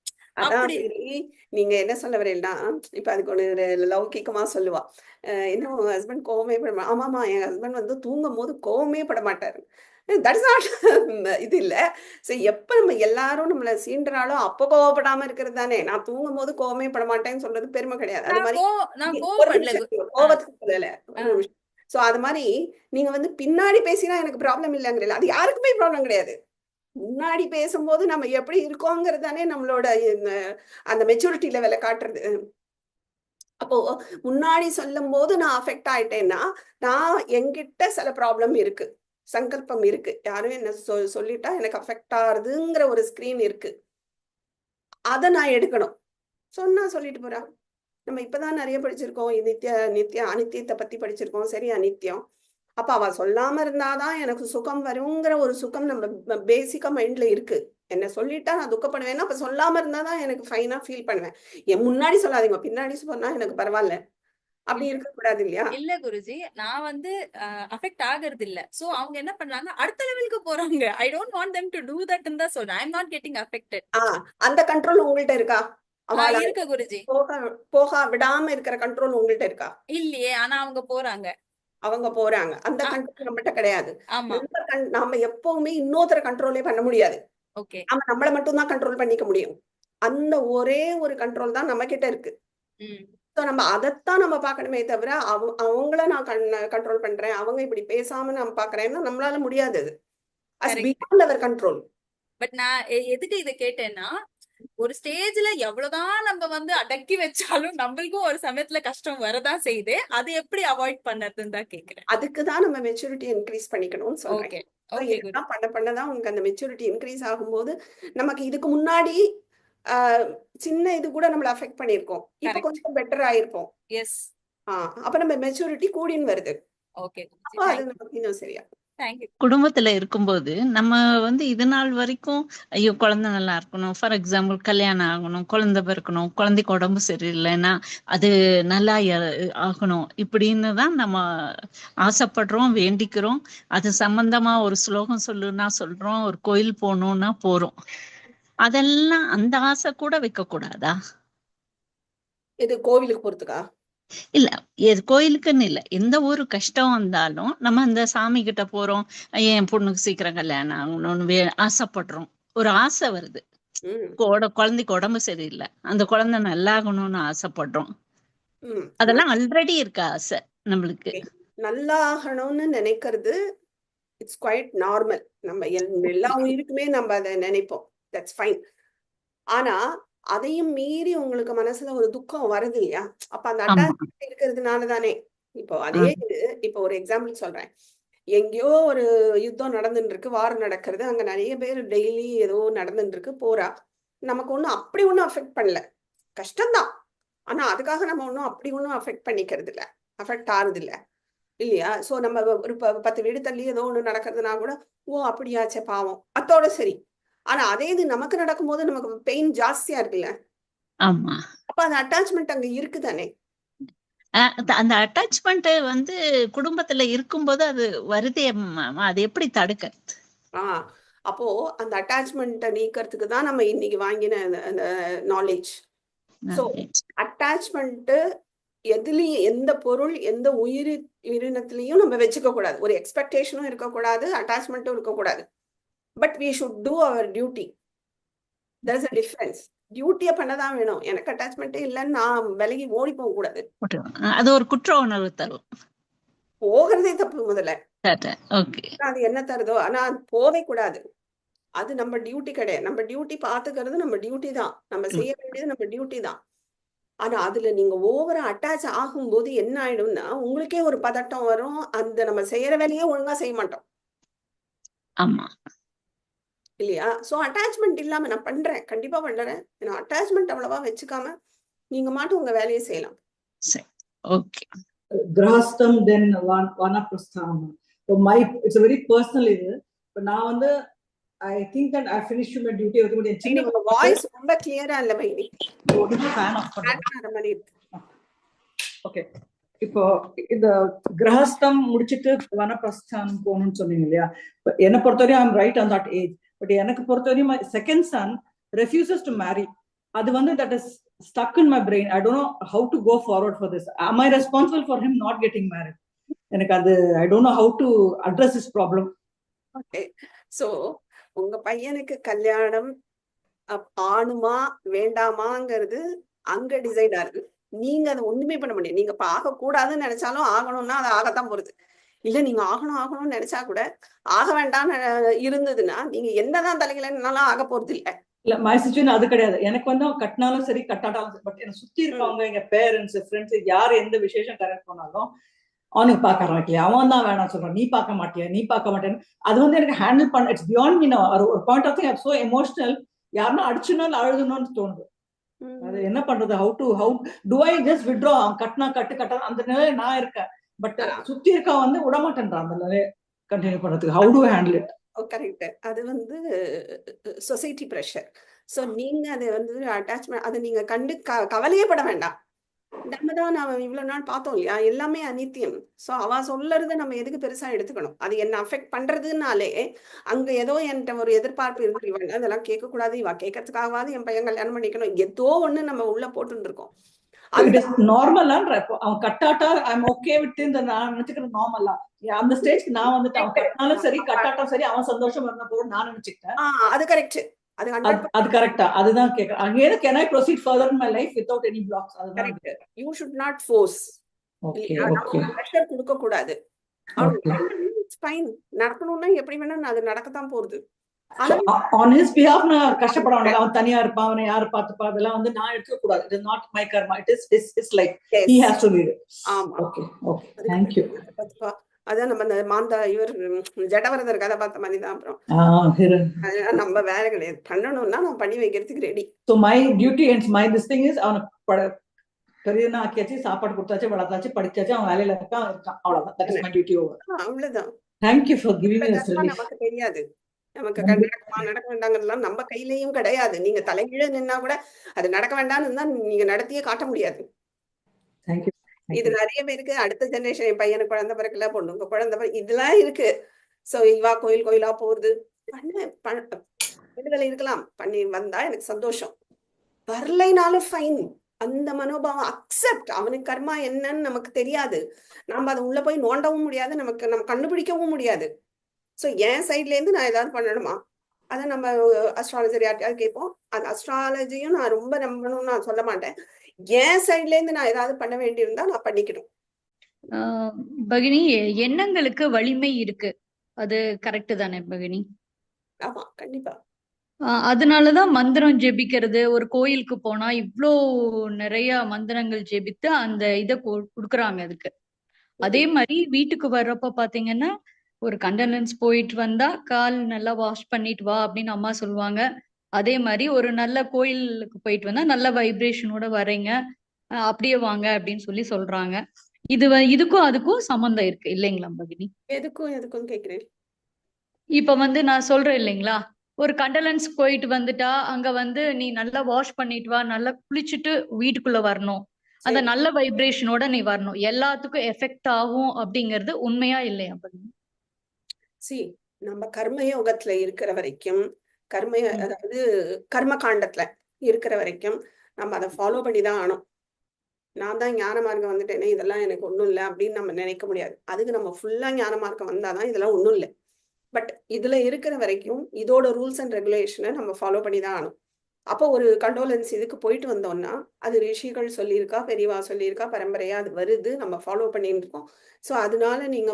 அதான் அப்படி சரி, நீங்க என்ன சொல்ல வரீங்கன்னா, இப்ப அதுக்கு ஒரு லௌகிக்கமா சொல்லுவா, இன்னும் ஹஸ்பண்ட் கோவமே பட ஆமாமா, என் ஹஸ்பண்ட் வந்து தூங்கும் போது கோவமே பட மாட்டாரு. தட் இஸ் நாட் இது இல்ல. சரி, எப்ப நம்ம எல்லாரும் நம்மள சீண்டுறாலும் அப்ப கோவப்படாம இருக்கிறது தானே. நான் தூங்கும் போது கோவமே பட மாட்டேன்னு சொல்றது பெருமை கிடையாது. அது மாதிரி நான் ஒரு நிமிஷம், கோவத்துக்கு சொல்லல, ஒரு நிமிஷம். சோ அது மாதிரி நீங்க வந்து பின்னாடி பேசினா எனக்கு ப்ராப்ளம் இல்லைங்கிறீங்க, அது யாருக்குமே ப்ராப்ளம் கிடையாது. முன்னாடி பேசும்போது நம்ம எப்படி இருக்கோங்கிறது தானே நம்மளோட அந்த மெச்சூரிட்டி லெவலை காட்டுறது. அப்போ முன்னாடி சொல்லும் போது நான் அஃபெக்ட் ஆயிட்டேன்னா, நான் என்கிட்ட சில ப்ராப்ளம் இருக்கு, சங்கல்பம் இருக்கு, யாரும் என்ன சொல்லிட்டா எனக்கு அஃபெக்ட் ஆகுதுங்கிற ஒரு ஸ்கிரீன் இருக்கு, அதை நான் எடுக்கணும். சொன்னா சொல்லிட்டு போறா. நம்ம இப்பதான் நிறைய படிச்சிருக்கோம், நித்திய அனித்தியத்தை பத்தி படிச்சிருக்கோம், சரி அனித்தியம். அப்ப அவ சொல்லாம இருந்தாதான் எனக்கு சுகம் வருங்கிற ஒரு சுகம் நம்ம பேசிக்கா மைண்ட்ல இருக்கு. என்ன சொல்லிட்டா நான் துக்கப்படுவேன்னா அப்ப சொல்லாம இருந்தாதான் எனக்கு ஃபைனா ஃபீல் பண்ணுவேன். என் முன்னாடி சொல்லாதீங்க, பின்னாடி சொன்னா எனக்கு பரவாயில்ல, அப்படி இருக்க கூடாது இல்லையா? இல்ல குருஜி, நான் வந்து அஃபெக்ட் ஆகிறது இல்ல. சோ அவங்க என்ன பண்றாங்க, அடுத்த லெவலுக்கு போறாங்க. I don't want them to do that ன்னு தான் சொல்றேன். ஐ அம் நாட் கெட்டிங் அஃபெக்டட். அந்த கண்ட்ரோல் உங்கள்ட்ட இருக்கா? அவளை இருக்கு குருஜி. போக விடாம இருக்கிற கண்ட்ரோல் உங்கள்ட்ட இருக்கா? இல்லையே, ஆனா அவங்க போறாங்க. அவங்க போறாங்க, அந்த கண்ட்ரோல் நம்மகிட்ட கிடையாது. ஆமா. நாம எப்பவுமே இன்னொருத்தர கண்ட்ரோலே பண்ண முடியாது. ஓகே. நாம நம்மள மட்டும் தான் கண்ட்ரோல் பண்ணிக்க முடியும். அந்த ஒரே ஒரு கண்ட்ரோல் தான் நம்ம கிட்ட இருக்கு. நம்ம அதைத்தான் நம்ம பார்க்கணுமே தவிர அவங்கள நான் கண்ட்ரோல் பண்றேன், அவங்க இப்படி பேசாம நான் பாக்குறேன்னா நம்மளால முடியாது. கண்ட்ரோல். பட் நான் எதுக்கு இதை கேட்டேன்னா, ஒரு ஸ்டேஜ்ல எவ்வளவுதான் நம்ம வந்து அடக்கி வச்சாலும் நம்மளுக்கும் ஒரு சமயத்துல கஷ்டம் வரதான் செய்யுது. அது எப்படி அவாய்ட் பண்ணறதுன்னு தான் கேக்குறேன். அதுக்குதான் நம்ம மெச்சூரிட்டி இன்க்ரீஸ் பண்ணிக்கணும்னு சொல்றேன். பண்ணதான் உங்களுக்கு அந்த மெச்சூரிட்டி இன்க்ரீஸ் ஆகும்போது, நமக்கு இதுக்கு முன்னாடி சின்ன இது கூட நம்மள அஃபெக்ட் பண்ணிருக்கோம், இப்ப கொஞ்சம் பெட்டர் ஆயிருப்போம். எஸ். அப்ப நம்ம மெச்சூரிட்டி கூடின்னு வருது. ஓகே, அது நமக்கு இன்னும் சரியா. தேங்க்யூ. குடும்பத்துல இருக்கும்போது நம்ம வந்து இது நாள் வரைக்கும் ஐயோ குழந்தை நல்லா இருக்கணும், ஃபார் எக்ஸாம்பிள் கல்யாணம் ஆகணும், குழந்தை பிறக்கணும், குழந்தைக்கு உடம்பு சரியில்லைன்னா அது நல்லா ஆகணும் இப்படின்னு தான் நம்ம ஆசைப்படுறோம், வேண்டிக்கிறோம். அது சம்பந்தமா ஒரு ஸ்லோகம் சொல்லுன்னா சொல்றோம், ஒரு கோயில் போகணும்னா போறோம். அதெல்லாம் அந்த ஆசை கூட வைக்க கூடாதா? இது கோவிலுக்கு போறதுக்கா? இல்ல கோயிலுக்குன்னு இல்ல, எந்த ஒரு கஷ்டம் வந்தாலும் நம்ம அந்த சாமி கிட்ட போறோம், என் பொண்ணுக்கு சீக்கிரம் கல்யாணம் ஆகணும்னு ஆசைப்படுறோம், ஒரு ஆசை வருது. குழந்தைக்கு உடம்பு சரியில்லை, அந்த குழந்தை நல்லா ஆகணும்னு ஆசைப்படுறோம். அதெல்லாம் ஆல்ரெடி இருக்க ஆசை நம்மளுக்கு. நல்லா ஆகணும்னு நினைக்கிறது இட்ஸ் குவைட் நார்மல். நம்ம எல்லா உயிருக்குமே நம்ம அதை நினைப்போம், தட்ஸ் ஃபைன். ஆனா அதையும் மீறி உங்களுக்கு மனசுல ஒரு துக்கம் வருது இல்லையா, அப்ப அந்த அட்டாச்மெண்ட் இருக்கிறதுனால தானே. இப்போ அதே இது, இப்போ ஒரு எக்ஸாம்பிள் சொல்றேன். எங்கேயோ ஒரு யுத்தம் நடந்துட்டு இருக்கு, வார் நடக்கிறது, அங்க நிறைய பேர் டெய்லி ஏதோ நடந்துட்டு இருக்கு, போறா. நமக்கு ஒன்றும் அப்படி ஒன்றும் அஃபெக்ட் பண்ணல, கஷ்டம்தான். ஆனா அதுக்காக நம்ம ஒன்றும் அப்படி ஒன்றும் அஃபெக்ட் பண்ணிக்கிறது இல்லை, அஃபெக்ட் ஆறுது இல்லை இல்லையா. ஸோ நம்ம ஒரு 10 வீடு தள்ளி ஏதோ ஒன்று நடக்கிறதுனா கூட ஓ அப்படியாச்சே பாவம், அத்தோட சரி. ஆனா அதே இது நமக்கு நடக்கும்போது நமக்கு பெயின் ஜாஸ்தியா இருக்குல்ல. ஆமா, அப்ப அந்த அட்டாச்மெண்ட் அங்க இருக்குதானே. அந்த அட்டாச்மெண்ட் வந்து குடும்பத்துல இருக்கும்போது அது வருதே, அது எப்படி தடுக்கிறது? அப்போ அந்த அட்டாச்மெண்ட்டை நீக்கிறதுக்கு தான் நம்ம இன்னைக்கு வாங்கின அந்த நாலேஜ். ஸோ அட்டாச்மெண்ட் எதுலயும், எந்த பொருள் எந்த உயிரினத்திலையும் நம்ம வச்சுக்க கூடாது. ஒரு எக்ஸ்பெக்டேஷனும் இருக்கக்கூடாது, அட்டாச்மெண்ட்டும் இருக்கக்கூடாது. But we should do our duty. There is a difference. டியூட்டியை பண்ணதான் வேணும். எனக்கு அட்டாச்மெண்ட்டே இல்லைன்னு நான் விலகி ஓடி போக கூடாது. அது ஒரு குற்ற உணர்வு தரும். போகிறதே தப்பு முதல்ல. அது என்ன தருதோ, ஆனா போவே கூடாது. அது நம்ம டியூட்டி கிடையாது. நம்ம டியூட்டி பாத்துக்கிறது நம்ம டியூட்டி தான், நம்ம செய்ய வேண்டியது நம்ம டியூட்டி தான். ஆனா அதுல நீங்க ஓவரா அட்டாச் ஆகும்போது என்ன ஆயிடும்னா உங்களுக்கே ஒரு பதட்டம் வரும், அந்த நம்ம செய்யற வேலையே ஒழுங்கா செய்ய மாட்டோம். ஆமா இல்லையா. சோ அட்டாச்மெண்ட் இல்லாம நான் பண்றேன், கண்டிப்பா பண்றேன். அட்டாச்மெண்ட் அவ்வளவா வச்சுக்காம நீங்க மாட்டும் உங்க வேலையை செய்யலாம். ஓகே. கிரஹஸ்தம் தென் வானப்பிரஸ்தம். இட்ஸ் வெரி பர்சனல் இது. நான் வந்து I think that I finished my duty. உங்க வாய்ஸ் ரொம்ப கிளியரா இல்ல பைனி. ஓகே, இப்போ இந்த கிரஹஸ்தம் முடிச்சிட்டு வனப்பிரஸ்தம் போகணும்னு சொன்னீங்க இல்லையா. என்னை பொறுத்தவரையும் I am right on that age. But எனக்கு பொறுத்தவரையும் my second son refuses to marry. அது வந்து that is stuck in my brain. I don't know how to go forward for this. Am I responsible for him not getting married? எனக்கு அது I don't know how to address this problem. Okay, so உங்க பையனுக்கு கல்யாணம் ஆணுமா வேண்டாமாங்கிறது அங்க decide ஆகுது. நீங்க அதை ஒண்ணுமே பண்ண முடியாது. நீங்க இப்ப ஆகக்கூடாதுன்னு நினைச்சாலும் ஆகணும்னா அது ஆகத்தான் போறது. இல்ல நீங்க ஆகணும்னு நினைச்சா கூட ஆக வேண்டாம்னு இருந்ததுன்னா நீங்க என்னதான் தலைகளாலும் ஆக போறது இல்ல. இல்ல மை சிச்சுவேஷன் அது கிடையாது. எனக்கு வந்து கட்டினாலும் சரி கட்டாட்டாலும் சரி, பட் என்ன சுத்தி இருக்கவங்க, எங்க பேரண்ட்ஸ், ஃப்ரெண்ட்ஸ், யார் எந்த விசேஷம் கரெக்ட் பண்ணாலும் அவனுக்கு பாக்கறான் இல்லையா, அவன் தான் வேணாம் சொல்றான், நீ பார்க்க மாட்டியா, நீ பார்க்க மாட்டேன்னு. அது வந்து எனக்கு ஹேண்டில் பண்ண இட்ஸ் பியாண்ட் மீ. ஒரு பாயிண்ட் ஆஃப் சோ எமோஷனல். யாருன்னா அடிச்சுனாலும் அழுதுணும்னு தோணுது. அது என்ன பண்றது? How to I just withdraw? அவன் கட்டினா கட்ட அந்த நிலையில நான் இருக்கேன். பட் சுத்தி இருக்க வந்து விடமாட்டேன்றான் அந்த நிலையை கண்டினியூ பண்றதுக்கு. How to handle it? Correct. அது வந்து சொசைட்டி ப்ரெஷர். ஸோ நீங்க அதை வந்து அட்டாச்மெண்ட் அதை நீங்க கவலையே பட வேண்டாம். நம்ம தான் இவ்வளவு நாள் பார்த்தோம் இல்லையா, எல்லாமே அனித்தியம். ஸோ அவ சொல்றத நம்ம எதுக்கு பெருசா எடுத்துக்கணும்? அது என்ன அஃபெக்ட் பண்றதுனாலே அங்க ஏதோ என்கிட்ட ஒரு எதிர்பார்ப்பு இருக்கு, இவங்க அதெல்லாம் கேட்கக்கூடாது, இவ கேட்கறதுக்காகவாது என் பையன் கல்யாணம் பண்ணிக்கணும், ஏதோ ஒண்ணு நம்ம உள்ள போட்டு இருக்கோம். நார்மலான்ற அவன் கட்டாட்டா ஐம் ஓகே விட்டு இந்த நான் நினைச்சுக்கிறேன் நார்மலா. அந்த ஸ்டேஜ்க்கு நான் வந்துட்டு அவன் கட்டினாலும் சரி கட்டாட்டும் சரி அவன் சந்தோஷம் இருந்த போது நான் நினைச்சுக்கிட்டேன். அது கரெக்ட். அது கரெக்டா? அதுதான் கேக்குறேன். Again can I proceed further in my life without any blocks? அதுதான் correct. you should not force. Okay pressure கொடுக்க கூடாது. It's fine. நடக்கணும்னா எப்படி வேணா அது நடக்கத்தான் போகுது. on his behalf நான் கஷ்டப்பட வேண்டாம். அவன் தனியா இருப்பான், அவனை யாரு பார்த்துப்பா, அதெல்லாம் வந்து நான் எடுத்துக்க கூடாது. it is not my karma. It's like he has to leave it. ஆமா. Okay thank you. அதான் நம்ம இந்த மாந்தா இவர் ஜடவரதர் கதை பார்த்த மாதிரி தான். அப்புறம் நம்ம வேலை கிடையாது, பண்ணணும்னா நான் பண்ணி வைக்கிறதுக்கு ready. So my duty and my this thing is அவனுக்கு பெரியனா ஆக்கியாச்சு, சாப்பாடு கொடுத்தாச்சு, வளர்த்தாச்சு, படிச்சாச்சு, அவன் வேலையில இருக்கான். அவ்வளவுதான். That is my duty over. அவ்வளவுதான். Thank you for giving us karma relief. நமக்கு தெரியாது. நமக்கு நடக்குமா நடக்க வேண்டாங்கிறதுலாம் நம்ம கையிலயும் கிடையாது. நீங்க தலைகீழ நின்னா கூட அது நடக்க வேண்டாம்னு இருந்தா நீங்க நடத்தியே காட்ட முடியாது. தேங்க்யூ. இது நிறைய பேருக்கு அடுத்த ஜெனரேஷன், என் பையனுக்கு குழந்தை பிறக்கல, பொண்ணுங்க குழந்தை இதெல்லாம் இருக்கு. சோ இவா கோயில் கோயிலா போறது விடுதலை இருக்கலாம், பண்ணி வந்தா எனக்கு சந்தோஷம். வரலைனாலும் ஃபைன். அந்த மனோபாவம் அக்செப்ட். அவனுக்கு கர்மா என்னன்னு நமக்கு தெரியாது. நாம அதை உள்ள போய் நோண்டவும் முடியாது, நம்ம கண்டுபிடிக்கவும் முடியாது. ஸோ என் சைட்ல இருந்து நான் ஏதாவது பண்ணணுமா, அதை நம்ம அஸ்ட்ராலஜர் யார்ட்டையாவது கேட்போம். அந்த அஸ்ட்ராலஜியும் நான் ரொம்ப நம்பணும்னு நான் சொல்ல மாட்டேன். என் சைட்ல இருந்து நான் ஏதாவது பண்ண வேண்டியிருந்தா நான் பண்ணிக்கணும். பகினி, எண்ணங்களுக்கு வலிமை இருக்கு, அது கரெக்ட் தானே பகினி? ஆமா, கண்டிப்பா. அதனாலதான் மந்திரம் ஜெபிக்கிறது, ஒரு கோயிலுக்கு போனா இவ்ளோ நிறைய மந்திரங்கள் ஜெபித்து அந்த இதை கொடுக்குறாங்க அதுக்கு. அதே மாதிரி வீட்டுக்கு வர்றப்ப பாத்தீங்கன்னா ஒரு கண்டனன்ஸ் போயிட்டு வந்தா கால் நல்லா வாஷ் பண்ணிட்டு வா அப்படின்னு அம்மா சொல்லுவாங்க. அதே மாதிரி ஒரு நல்ல கோயிலுக்கு போயிட்டு வந்தா நல்ல வைப்ரேஷனோட வரீங்க, அப்படியே வாங்க அப்படின்னு சொல்றாங்க. இதுக்கும் அதுக்கும் சம்பந்தம் இருக்கு இல்லைங்களா பகினி? எதுக்கும் கேக்குறேன். இப்ப நான் சொல்றேன் இல்லைங்களா, ஒரு கண்டலன்ஸ் போயிட்டு வந்துட்டா அங்க நீ நல்லா வாஷ் பண்ணிட்டு வா, நல்லா குளிச்சுட்டு வீட்டுக்குள்ள வரணும், அந்த நல்ல வைப்ரேஷனோட நீ வரணும், எல்லாத்துக்கும் எஃபெக்ட் ஆகும் அப்படிங்கிறது உண்மையா இல்லையா பகினி? நம்ம கர்மயோகத்துல இருக்கிற வரைக்கும், அதாவது கர்ம காண்டத்துல இருக்கிற வரைக்கும் நம்ம அதை ஃபாலோ பண்ணிதான் ஆகணும். நான் தான் ஞான மார்க்கம் வந்துட்டேனே, இதெல்லாம் எனக்கு ஒண்ணும் இல்லை அப்படின்னு நம்ம நினைக்க முடியாது. அதுக்கு நம்ம ஃபுல்லா ஞான மார்க்கம் வந்தாதான் இதெல்லாம் ஒண்ணும் இல்லை. பட் இதுல இருக்கிற வரைக்கும் இதோட ரூல்ஸ் அண்ட் ரெகுலேஷனை நம்ம ஃபாலோ பண்ணிதான் ஆகணும். அப்போ ஒரு கண்டோலன்ஸ் இதுக்கு போயிட்டு வந்தோம்னா அது ரிஷிகள் சொல்லியிருக்கா, பெரியவா சொல்லியிருக்கா, பரம்பரையா அது வருது, நம்ம ஃபாலோ பண்ணிட்டு இருக்கோம். ஸோ அதனால நீங்க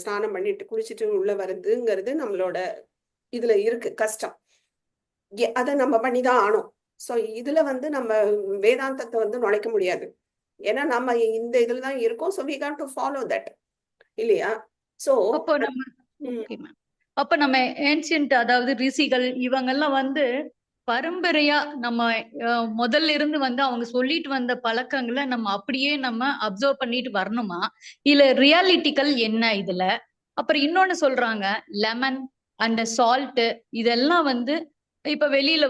ஸ்நானம் பண்ணிட்டு குளிச்சுட்டு உள்ள வருதுங்கிறது நம்மளோட இதுல இருக்கு கஷ்டம். அதை நம்ம பண்ணிதான் ஆனோம். ஸோ இதுல நம்ம வேதாந்தத்தை நுழைக்க முடியாது. ஏன்னா நம்ம இந்த இதுல தான் இருக்கோம். So we have to follow that, இல்லையா? ஸோ அப்ப நம்ம ஏன்சியன்ட், அதாவது ரிஷிகள் இவங்கெல்லாம் பரம்பரையா நம்ம முதல்ல இருந்து அவங்க சொல்லிட்டு வந்த பழக்கங்களை நம்ம அப்படியே நம்ம அப்சர்வ் பண்ணிட்டு வரணுமா, இல்ல ரியாலிட்டிக்கல் என்ன இதுல? அப்புறம் இன்னொன்னு சொல்றாங்க, லெமன் அண்ட் சால்ட் இதெல்லாம் இப்ப வெளியில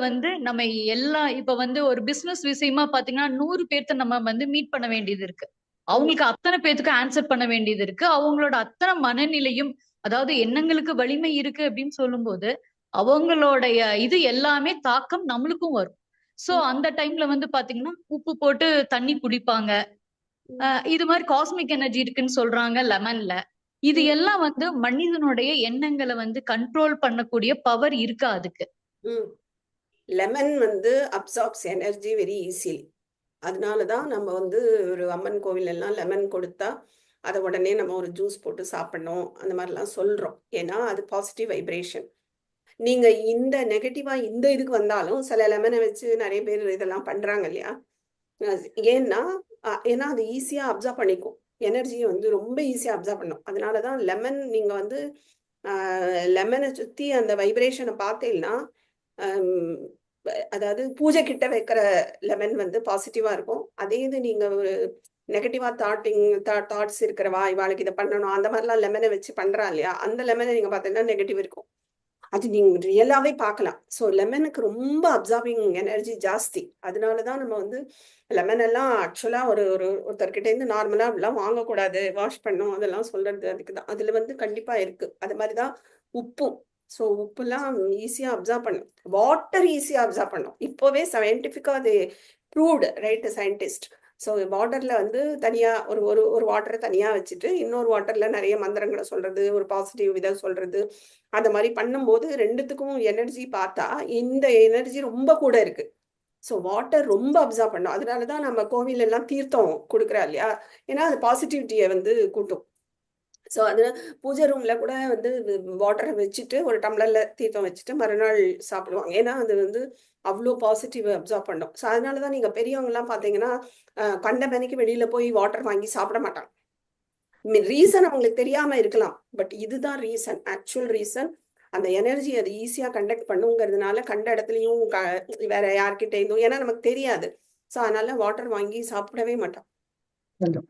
நம்ம எல்லாம் இப்ப ஒரு பிசினஸ் விஷயமா பாத்தீங்கன்னா 100 பேர்த்த நம்ம மீட் பண்ண வேண்டியது இருக்கு. அவங்களுக்கு அத்தனை பேத்துக்கு ஆன்சர் பண்ண வேண்டியது இருக்கு. அவங்களோட அத்தனை மனநிலையும், அதாவது எண்ணங்களுக்கு வலிமை இருக்கு அப்படின்னு சொல்லும் போது அவங்களுடைய இது எல்லாமே தாக்கம் நம்மளுக்கும் வரும். சோ அந்த டைம்ல பாத்தீங்கன்னா உப்பு போட்டு தண்ணி குடிப்பாங்க. இது மாதிரி காஸ்மிக் எனர்ஜி இருக்குன்னு சொல்றாங்க லெமன்ல. இது எல்லாம் மனிதனுடைய எண்ணங்களை கண்ட்ரோல் பண்ணக்கூடிய பவர் இருக்கா அதுக்கு? Lemon absorbs energy very easily. அதனாலதான் நம்ம ஒரு அம்மன் கோவில் எல்லாம் லெமன் கொடுத்தா அதை உடனே நம்ம ஒரு ஜூஸ் போட்டு சாப்பிடணும் அந்த மாதிரிலாம் சொல்றோம். ஏன்னா அது பாசிட்டிவ் வைப்ரேஷன். நீங்க இந்த நெகட்டிவா இந்த இதுக்கு வந்தாலும் சில லெமனை வச்சு நிறைய பேர் இதெல்லாம் பண்றாங்க இல்லையா? ஏன்னா அது ஈஸியா அப்சர்வ் பண்ணிக்கும், எனர்ஜியை ரொம்ப ஈஸியா அப்சர்வ் பண்ணும். அதனாலதான் லெமன் நீங்க லெமனை சுத்தி அந்த வைப்ரேஷனை பார்த்தீங்கன்னா, அதாவது பூஜை கிட்ட வைக்கிற லெமன் பாசிட்டிவா இருக்கும். அதே இது நீங்க ஒரு நெகட்டிவா தாட்ஸ் இருக்கிறவா, இவாளுக்கு இதை பண்ணணும் அந்த மாதிரிலாம் லெமனை வச்சு பண்றா இல்லையா, அந்த லெமனை நீங்க பார்த்தீங்கன்னா நெகட்டிவ் இருக்கும். அது நீங்க ரியலாவே பார்க்கலாம். ஸோ லெமனுக்கு ரொம்ப அப்சார்பிங் எனர்ஜி ஜாஸ்தி. அதனாலதான் நம்ம லெமன் எல்லாம் ஆக்சுவலா ஒருத்தர்கிட்ட இருந்து நார்மலா அப்படிலாம் வாங்கக்கூடாது, வாஷ் பண்ணும் அதெல்லாம் சொல்றது அதுக்குதான். அதுல கண்டிப்பா இருக்கு. அது மாதிரிதான் உப்பும். ஸோ உப்புலாம் ஈஸியா அப்சர்வ் பண்ணும், வாட்டர் ஈஸியா அப்சர்வ் பண்ணும். இப்போவே சயின்டிஃபிக்கா அது ப்ரூவ்டு, ரைட்? சயின்டிஸ்ட். ஸோ வாட்டர்ல தனியா ஒரு வாட்டரை தனியா வச்சுட்டு இன்னொரு வாட்டர்ல நிறைய மந்திரங்களை சொல்றது, ஒரு பாசிட்டிவ் இதை சொல்றது, அந்த மாதிரி பண்ணும்போது ரெண்டுத்துக்கும் எனர்ஜி பார்த்தா இந்த எனர்ஜி ரொம்ப கூட இருக்கு. ஸோ வாட்டர் ரொம்ப அப்சர்வ் பண்ணும். அதனாலதான் நம்ம கோவில் எல்லாம் தீர்த்தம் கொடுக்குறா இல்லையா, ஏன்னா அது பாசிட்டிவிட்டியை கூட்டும். ஸோ அது பூஜை ரூம்ல கூட வாட்டரை வச்சுட்டு ஒரு டம்ளர்ல தீர்த்தம் வச்சுட்டு மறுநாள் சாப்பிடுவாங்க. ஏன்னா அது அவ்வளோ பாசிட்டிவ் அப்சர்வ் பண்ணும். ஸோ அதனாலதான் நீங்க பெரியவங்க எல்லாம் பாத்தீங்கன்னா கண்ட மணிக்கு வெளியில போய் வாட்டர் வாங்கி சாப்பிட மாட்டாங்க. ரீசன் அவங்களுக்கு தெரியாம இருக்கலாம், பட் இதுதான் ரீசன், ஆக்சுவல் ரீசன். அந்த எனர்ஜி அது ஈஸியா கண்டக்ட் பண்ணுங்கிறதுனால கண்ட இடத்துலயும் வேற யார்கிட்ட இருந்தும், ஏன்னா நமக்கு தெரியாது. ஸோ அதனால வாட்டர் வாங்கி சாப்பிடவே மாட்டோம்.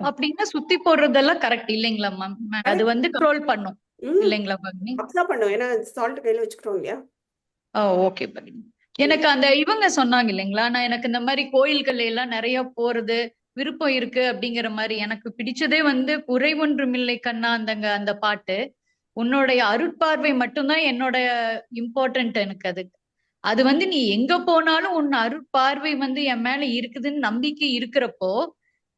அப்படின்னா சுத்தி போடுறதெல்லாம் கரெக்ட் இல்லைங்களா மேம்? அது கண்ட்ரோல் பண்ணும். இல்லைங்களா பகினி? அப்படிதான் பண்ணுவோம். ஏன்னா சால்ட் கையில வச்சுக்கிறோம் இல்லையா. ஓகே பகினி. எனக்கு அந்த இவங்க சொன்னாங்க இல்லைங்களா, நான் எனக்கு இந்த மாதிரி கோயில்கள் எல்லாம் நிறைய போறது விருப்பம் இருக்கு அப்படிங்கிற மாதிரி. எனக்கு பிடிச்சதே வந்து குறை ஒன்றுமில்லை கண்ணா அந்த பாட்டு. உன்னுடைய அருட்பார்வை மட்டும்தான் என்னோட இம்பார்ட்டன்ட் எனக்கு. அது வந்து நீ எங்க போனாலும் உன் அருட்பார்வை வந்து என் மேல இருக்குதுன்னு நம்பிக்கை இருக்கிறப்போ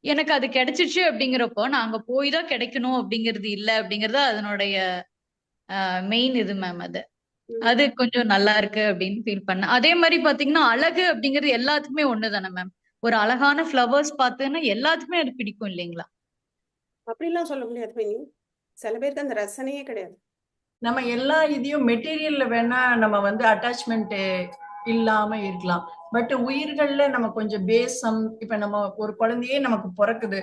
எனக்கு அது கிடைச்சிச்சு அப்படிங்கிறப்போ நான் அங்க போய் தான் கிடைக்கணும் அப்படிங்கிறது இல்ல அப்படிங்கறது அதனுடைய மெயின் இது மேம். அது கொஞ்சம் நல்லா இருக்கு அப்படின்னு ஃபீல் பண்ணேன். அதே மாதிரி பாத்தீங்கன்னா அழகு அப்படிங்கிறது எல்லாத்துக்குமே ஒண்ணுதானே மேம். ஒரு அழகான ஃப்ளவர்ஸ் பார்த்தேன்னா எல்லாத்துக்குமே அது பிடிக்கும் இல்லைங்களா? அப்படிலாம் சொல்ல முடியாது பைனி. சில பேருக்கு அந்த ரசனையே கிடையாது. நம்ம எல்லா இதையும் மெட்டீரியல்ல வேணா நம்ம வந்து அட்டாச்மெண்ட் இல்லாம இருக்கலாம். பட் உயிர்கள்ல நம்ம கொஞ்சம் பேசம், இப்ப நம்ம ஒரு குழந்தையே நமக்கு பிறக்குது,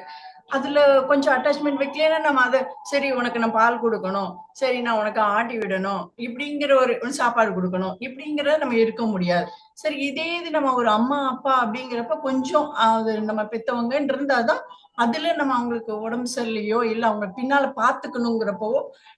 அதுல கொஞ்சம் அட்டாச்மெண்ட் வைக்கலன்னா நம்ம அதை சரி உனக்கு நான் பால் கொடுக்கணும், சரி நான் உனக்கு ஆட்டி விடணும், இப்படிங்கிற ஒரு சாப்பாடு கொடுக்கணும், இப்படிங்கிறத நம்ம இருக்க முடியாது. சரி இதே இது நம்ம ஒரு அம்மா அப்பா அப்படிங்கிறப்ப கொஞ்சம் அது நம்ம பெத்தவங்கன்னு இருந்தாதான் அதுல நம்ம அவங்களுக்கு உடம்பு சரியில்லையோ இல்ல அவங்க பின்னால பாத்துக்கணுங்கிறப்போ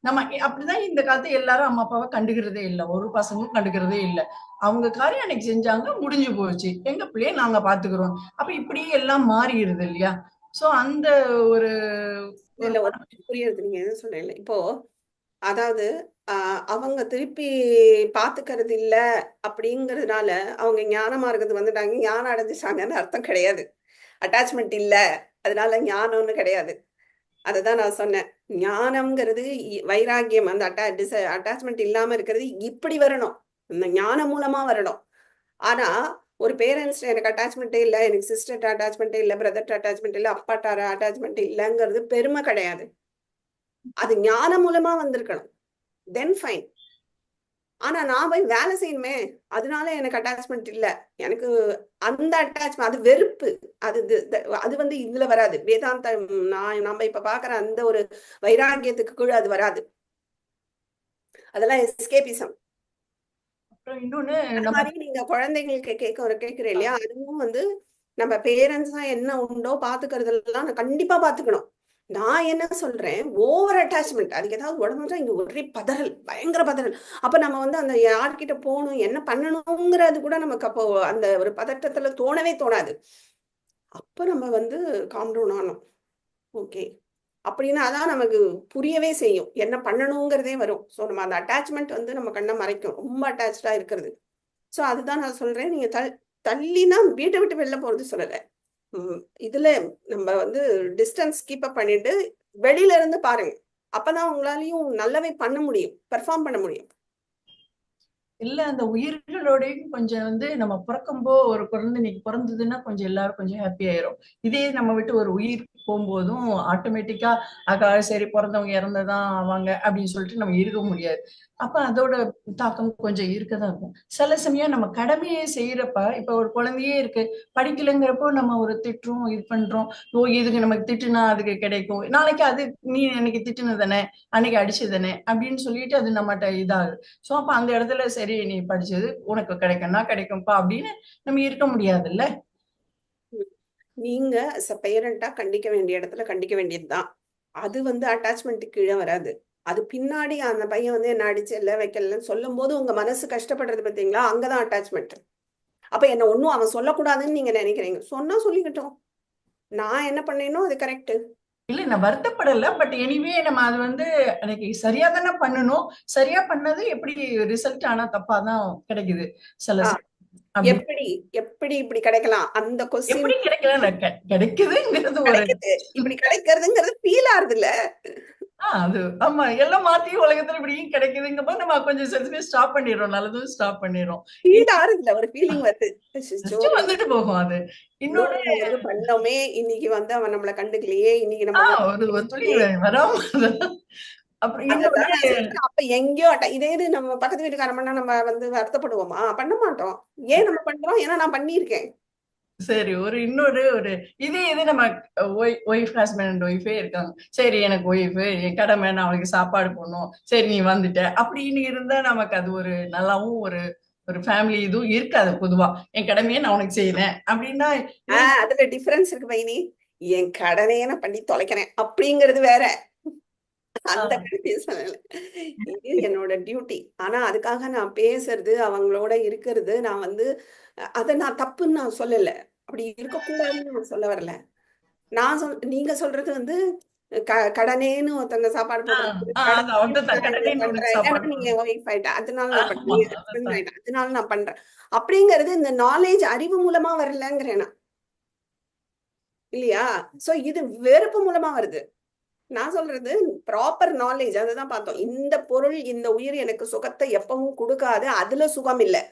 நம்ம அப்படிதான் இந்த காலத்து எல்லாரும் அம்மா அப்பாவை கண்டுக்கிறதே இல்லை. ஒரு பசங்களும் கண்டுக்கிறதே இல்லை. அவங்க காரியம் அன்னைக்கு செஞ்சாங்க, முடிஞ்சு போச்சு, எங்க பிள்ளைய நாங்க பாத்துக்கிறோம். அப்ப இப்படியே எல்லாம் மாறிடுது இல்லையா? சோ அந்த ஒரு புரியுது நீங்க எது சொல்றீங்க. இப்போ அதாவது அவங்க திருப்பி பாத்துக்கிறது இல்ல அப்படிங்கறதுனால அவங்க ஞான மார்க்கத்து வந்துட்டாங்க, ஞானம் அடைஞ்சிட்டாங்கன்னு அர்த்தம் கிடையாது. அட்டாச்மெண்ட் இல்ல அதனால ஞானம்னு கிடையாது. அதுதான் நான் சொன்னேன். ஞானம்ங்கிறது வைராகியம், அந்த அட்டாச்மெண்ட் இல்லாம இருக்கிறது இப்படி வரணும், இந்த ஞானம் மூலமா வரணும். ஆனா ஒரு பேரண்ட்ஸ் எனக்கு அட்டாச்மெண்ட்டே இல்லை, எனக்கு சிஸ்டர் அட்டாச்மெண்ட்டே இல்லை, பிரதர் அட்டாச்மெண்ட் இல்லை, அப்பாட்டார அட்டாச்மெண்ட் இல்லைங்கிறது பெருமை கிடையாது. அது ஞானம் மூலமா வந்திருக்கணும், தென் ஃபைன். ஆனா நான் போய் வேலை செய்யணுமே அதனால எனக்கு அட்டாச்மெண்ட் இல்லை, எனக்கு அந்த அட்டாச்மெண்ட் அது வெறுப்பு, அது வந்து இதுல வராது. வேதாந்த நம்ம இப்ப பாக்குற அந்த ஒரு வைராகியத்துக்கு கீழே அது வராது. அதெல்லாம் எஸ்கேபிசம். இன்னொன்னு அந்த மாதிரி நீங்க குழந்தைங்களுக்கு கேட்கிறேன் இல்லையா, அதுவும் வந்து நம்ம பேரண்ட்ஸ் தான் என்ன உண்டோ பாத்துக்கிறதுலாம் நான் கண்டிப்பா பாத்துக்கணும். நான் என்ன சொல்றேன், ஓவர் அட்டாச்மெண்ட், அதுக்கு ஏதாவது உடம்புதான் இங்க ஒரே பதறல், பயங்கர பதறல். அப்ப நம்ம வந்து அந்த யார்கிட்ட போகணும் என்ன பண்ணணுங்கிறது கூட நமக்கு அப்போ அந்த ஒரு பதட்டத்துல தோணவே தோணாது. அப்ப நம்ம வந்து காம் டவுன் ஆனோம். ஓகே அப்படின்னா அதான் நமக்கு புரியவே செய்யும், என்ன பண்ணணுங்கிறதே வரும். ஸோ நம்ம அந்த அட்டாச்மெண்ட் வந்து நம்ம கண்ணை மறைக்கும், ரொம்ப அட்டாச்சா இருக்கிறது. ஸோ அதுதான் நான் சொல்றேன். நீங்க தள்ளினா வீட்டை விட்டு வெளில போறது சொல்லலை. இதுல நம்ம வந்து டிஸ்டன்ஸ் கீப் அப் பண்ணிட்டு வெளியில இருந்து பாருங்க, அப்பதான் உங்களாலையும் நல்லாவே பண்ண முடியும், பெர்ஃபார்ம் பண்ண முடியும். இல்ல அந்த உயிர்களோடையும் கொஞ்சம் வந்து நம்ம பிறக்கும்போ ஒரு குழந்தை இன்னைக்கு பிறந்ததுன்னா கொஞ்சம் எல்லாரும் கொஞ்சம் ஹாப்பி ஆயிரும். இதே நம்ம விட்டு ஒரு உயிர் போகும்போதும் ஆட்டோமேட்டிக்கா சரி பிறந்தவங்க இறந்துதான் ஆவாங்க அப்படின்னு சொல்லிட்டு நம்ம இருக்க முடியாது. அப்ப அதோட தாக்கம் கொஞ்சம் இருக்கதான் இருக்கும். சில சமயம் நம்ம கடமையே செய்யறப்ப இப்ப ஒரு குழந்தையே இருக்கு, படிக்கலைங்கிறப்போ நம்ம ஒரு திட்டுறோம், இது பண்றோம், இதுக்கு நமக்கு திட்டுனா அதுக்கு கிடைக்கும், நாளைக்கு அது நீ அன்னைக்கு திட்டுனது தானே, அன்னைக்கு அடிச்சது தானே அப்படின்னு சொல்லிட்டு அது நம்மகிட்ட இதாகுது. சோ அப்ப அந்த இடத்துல சரி நீ படிச்சது உனக்கு கிடைக்கும்னா கிடைக்கும்பா அப்படின்னு நம்ம இருக்க முடியாதுல்ல. நீங்க பேரண்டா கண்டிக்க வேண்டிய இடத்துல கண்டிக்க வேண்டியதுதான். அது வந்து அட்டாச்மெண்ட் கீழே வராது. அது பின்னாடி அந்த பையன் வந்து என்ன அடிச்சு இல்லை வைக்கலன்னு சொல்லும் போது உங்க மனசு கஷ்டப்படுறது பார்த்தீங்களா, அங்கதான் அட்டாச்மெண்ட். அப்ப என்ன ஒன்னும் அவன் சொல்லக்கூடாதுன்னு நீங்க நினைக்கிறீங்க, சொன்னா சொல்லிக்கிட்டோம், நான் என்ன பண்ணேனோ அது கரெக்ட். இல்ல நான் வருத்தப்படல, பட் எனிவே நம்ம அது வந்து எனக்கு சரியா தானே பண்ணணும், சரியா பண்ணது எப்படி ரிசல்ட் ஆனா தப்பாதான் கிடைக்குது சில எப்படி இப்படி கிடைக்கலாம், அந்த கொஸ்டின் எப்படி கிடைக்கல கிடைக்குதுங்கிறது ஒரு இப்படி கிடைக்கிறதுங்கிறது ஃபீல் ஆறுது இல்ல. அது ஆமா, எல்லாம் மாத்தி உலகத்துல இப்படியும் கிடைக்குதுங்க போது நம்ம கொஞ்சம் செல்ஃபி ஸ்டாப் பண்ணிடுறோம், நல்லதும் ஸ்டாப் பண்ணிடுறோம். ஃபீல் ஆறுதுல ஒரு ஃபீலிங் வருது, வந்துட்டு போகும். அது இன்னொரு பண்ணோமே, இன்னைக்கு வந்து அவன் நம்மள கண்டுக்கலையே, இன்னைக்கு நம்ம ஒரு துளி வராம அப்ப எங்கேயோ இதே இது நம்ம பக்கத்து வீட்டுக்காரன் பண்ணா நம்ம வந்து வருத்தப்படுவோமா? பண்ண மாட்டோம். ஏன் நம்ம பண்றோம்? ஏன்னா நான் பண்ணியிருக்கேன். சரி இன்னொரு இதே இது நம்ம ஒய்ஃப் ஹஸ்பண்ட் அண்ட் ஒய்ஃபே இருக்காங்க, சரி எனக்கு ஒய்ஃப் என் கடமை நான் அவளுக்கு சாப்பாடு போடணும், சரி நீ வந்துட்ட அப்படின்னு இருந்தா நமக்கு அது ஒரு நல்லாவும் ஒரு ஃபேமிலி இதுவும் இருக்காது. பொதுவா என் கடமையை நான் உனக்கு செய்யறேன் அப்படின்னா அதுல டிஃபரன்ஸ் இருக்கு பைனி. என் கடனையே நான் பண்ணி தொலைக்கிறேன் அப்படிங்கிறது வேற, அந்த கடையை சொல்லல. இது என்னோட டியூட்டி. ஆனா அதுக்காக நான் பேசுறது, அவங்களோட இருக்கிறது, நான் வந்து அதை நான் தப்புன்னு நான் சொல்லல. அப்படி இருக்கக்கூடாதுன்னு நான் சொல்ல வரல. நீங்க சொல்றது வந்து கடனேன்னு ஒருத்தவங்க சாப்பாடு போடுறது, அது அவ்வளவுதான். கடனே பண்றேன் உனக்கு ஏன்னா சாப்பாடு நீங்க போடுறது. ஒய்ஃப் ஆயிட்டேன் அதனால நான் ஆமா, பண்றேன், அதான். ஹஸ்பண்ட் ஆயிட்டேன் அதனால நான் பண்றேன் அப்படிங்கிறது இந்த நாலேஜ் அறிவு மூலமா வரலங்கிறேன் நான். இல்லையா? சோ இது வெறுப்பு மூலமா வருது. நான் சொல்றது ப்ராப்பர் நாலேஜ், அதுதான் பார்த்தோம். இந்த பொருள் இந்த உயிர் எனக்கு சுகத்தை எப்பவும் கொடுக்காது, அதுல சுகம் இல்லை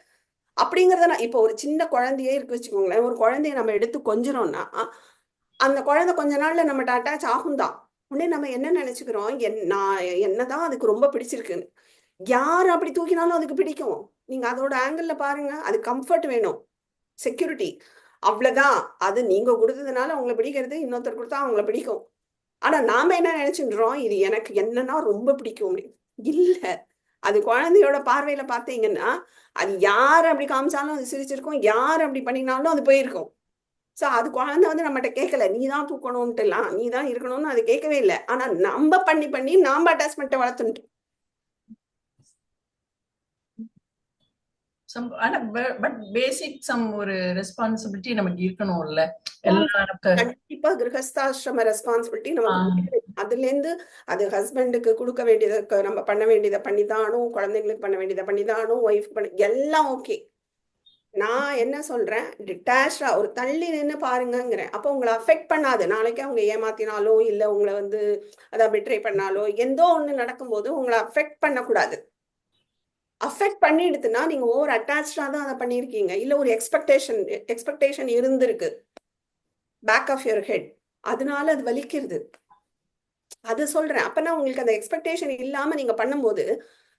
அப்படிங்கறத நான் இப்போ ஒரு சின்ன குழந்தையே இருக்கு வச்சுக்கோங்களேன். ஒரு குழந்தைய நம்ம எடுத்து கொஞ்சிரோம்னா அந்த குழந்தை கொஞ்ச நாள்ல நம்மகிட்ட அட்டாச் ஆகும் தான். உடனே நம்ம என்ன நினைச்சுக்கிறோம், நான் என்னதான் அதுக்கு ரொம்ப பிடிச்சிருக்குன்னு. யார் அப்படி தூக்கினாலும் அதுக்கு பிடிக்கும். நீங்க அதோட ஆங்கிள் பாருங்க. அது கம்ஃபர்ட் வேணும், செக்யூரிட்டி, அவ்வளவுதான். அது நீங்க கொடுத்ததுனால அவங்களை பிடிக்கிறது, இன்னொருத்தர் கொடுத்தா அவங்கள பிடிக்கும். ஆனா நாம என்ன நினைச்சுன்றோம், இது எனக்கு என்னன்னா ரொம்ப பிடிக்கும் அப்படின்னு. இல்ல, அது குழந்தையோட பார்வையில பாத்தீங்கன்னா அது யார் அப்படி காமிச்சாலும் அது சிரிச்சிருக்கும், யார் அப்படி பண்ணினாலும் அது போயிருக்கும். சோ அது குழந்தை வந்து நம்மகிட்ட கேட்கல, நீ தான் தூக்கணும்ட்டு எல்லாம், நீ தான் இருக்கணும்னு அது கேட்கவே இல்லை. ஆனா நம்ம பண்ணி நாம அட்டாச்மெண்ட்டை வளர்த்துட்டோம். பட் பேசிக் சம் ஒரு ரெஸ்பான்சிபிலிட்டி நமக்கு இருக்கணும்ல. எல்லாருக்கும் கண்டிப்பா கிரகஸ்தாசிரம ரெஸ்பான்சிபிலிட்டி நமக்கு. அதுல இருந்து அது ஹஸ்பண்டுக்கு கொடுக்க வேண்டியதை நம்ம பண்ண வேண்டியதை பண்ணிதானும், குழந்தைங்களுக்கு பண்ண வேண்டியதை பண்ணிதானும், ஒய்ஃப் பண்ண எல்லாம் ஓகே. நான் என்ன சொல்றேன், டிட்டாச்சா ஒரு தள்ளி நின்று பாருங்கிறேன். அப்போ உங்களை அஃபெக்ட் பண்ணாது. நாளைக்கு அவங்க ஏமாத்தினாலோ இல்ல உங்களை வந்து அதான் பிட்ரே பண்ணாலோ எந்தோ ஒண்ணு நடக்கும்போது உங்களை அஃபெக்ட் பண்ணக்கூடாது. அஃபெக்ட் பண்ணிடுதுன்னா நீங்க ஓவர் அட்டாச்சா தான் அதை பண்ணிருக்கீங்க, இல்ல ஒரு எக்ஸ்பெக்டேஷன் இருந்திருக்கு பேக் ஆஃப் யுவர் ஹெட், அதனால அது வலிக்கிறது. அது சொல்றேன். அப்பனா உங்களுக்கு அந்த எக்ஸ்பெக்டேஷன் இல்லாம நீங்க பண்ணும்போது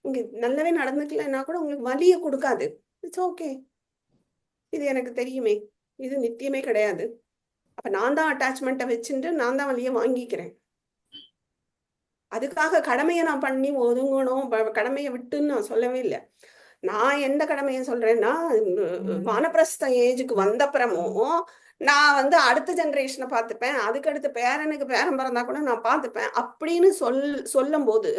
உங்களுக்கு நல்லாவே நடந்துக்கலன்னா கூட உங்களுக்கு வலியை கொடுக்காது. இட்ஸ் ஓகே, இது எனக்கு தெரியுமே, இது நித்தியமே கிடையாது. அப்ப நான் தான் அட்டாச்மெண்ட்டை வச்சுட்டு நான் தான் வழியை வாங்கிக்கிறேன். அதுக்காக கடமையை நான் பண்ணி ஒதுங்கணும், கடமையை விட்டுன்னு நான் சொல்லவே இல்லை. நான் எந்த கடமையை சொல்றேன்னா, வானப்பிரஸ்த ஏஜுக்கு வந்தப்புறமும் நான் வந்து அடுத்த ஜெனரேஷனை பார்த்துப்பேன், அதுக்கடுத்து பேரனுக்கு பேரன் பிறந்தா கூட நான் பார்த்துப்பேன் அப்படின்னு சொல்லும் போது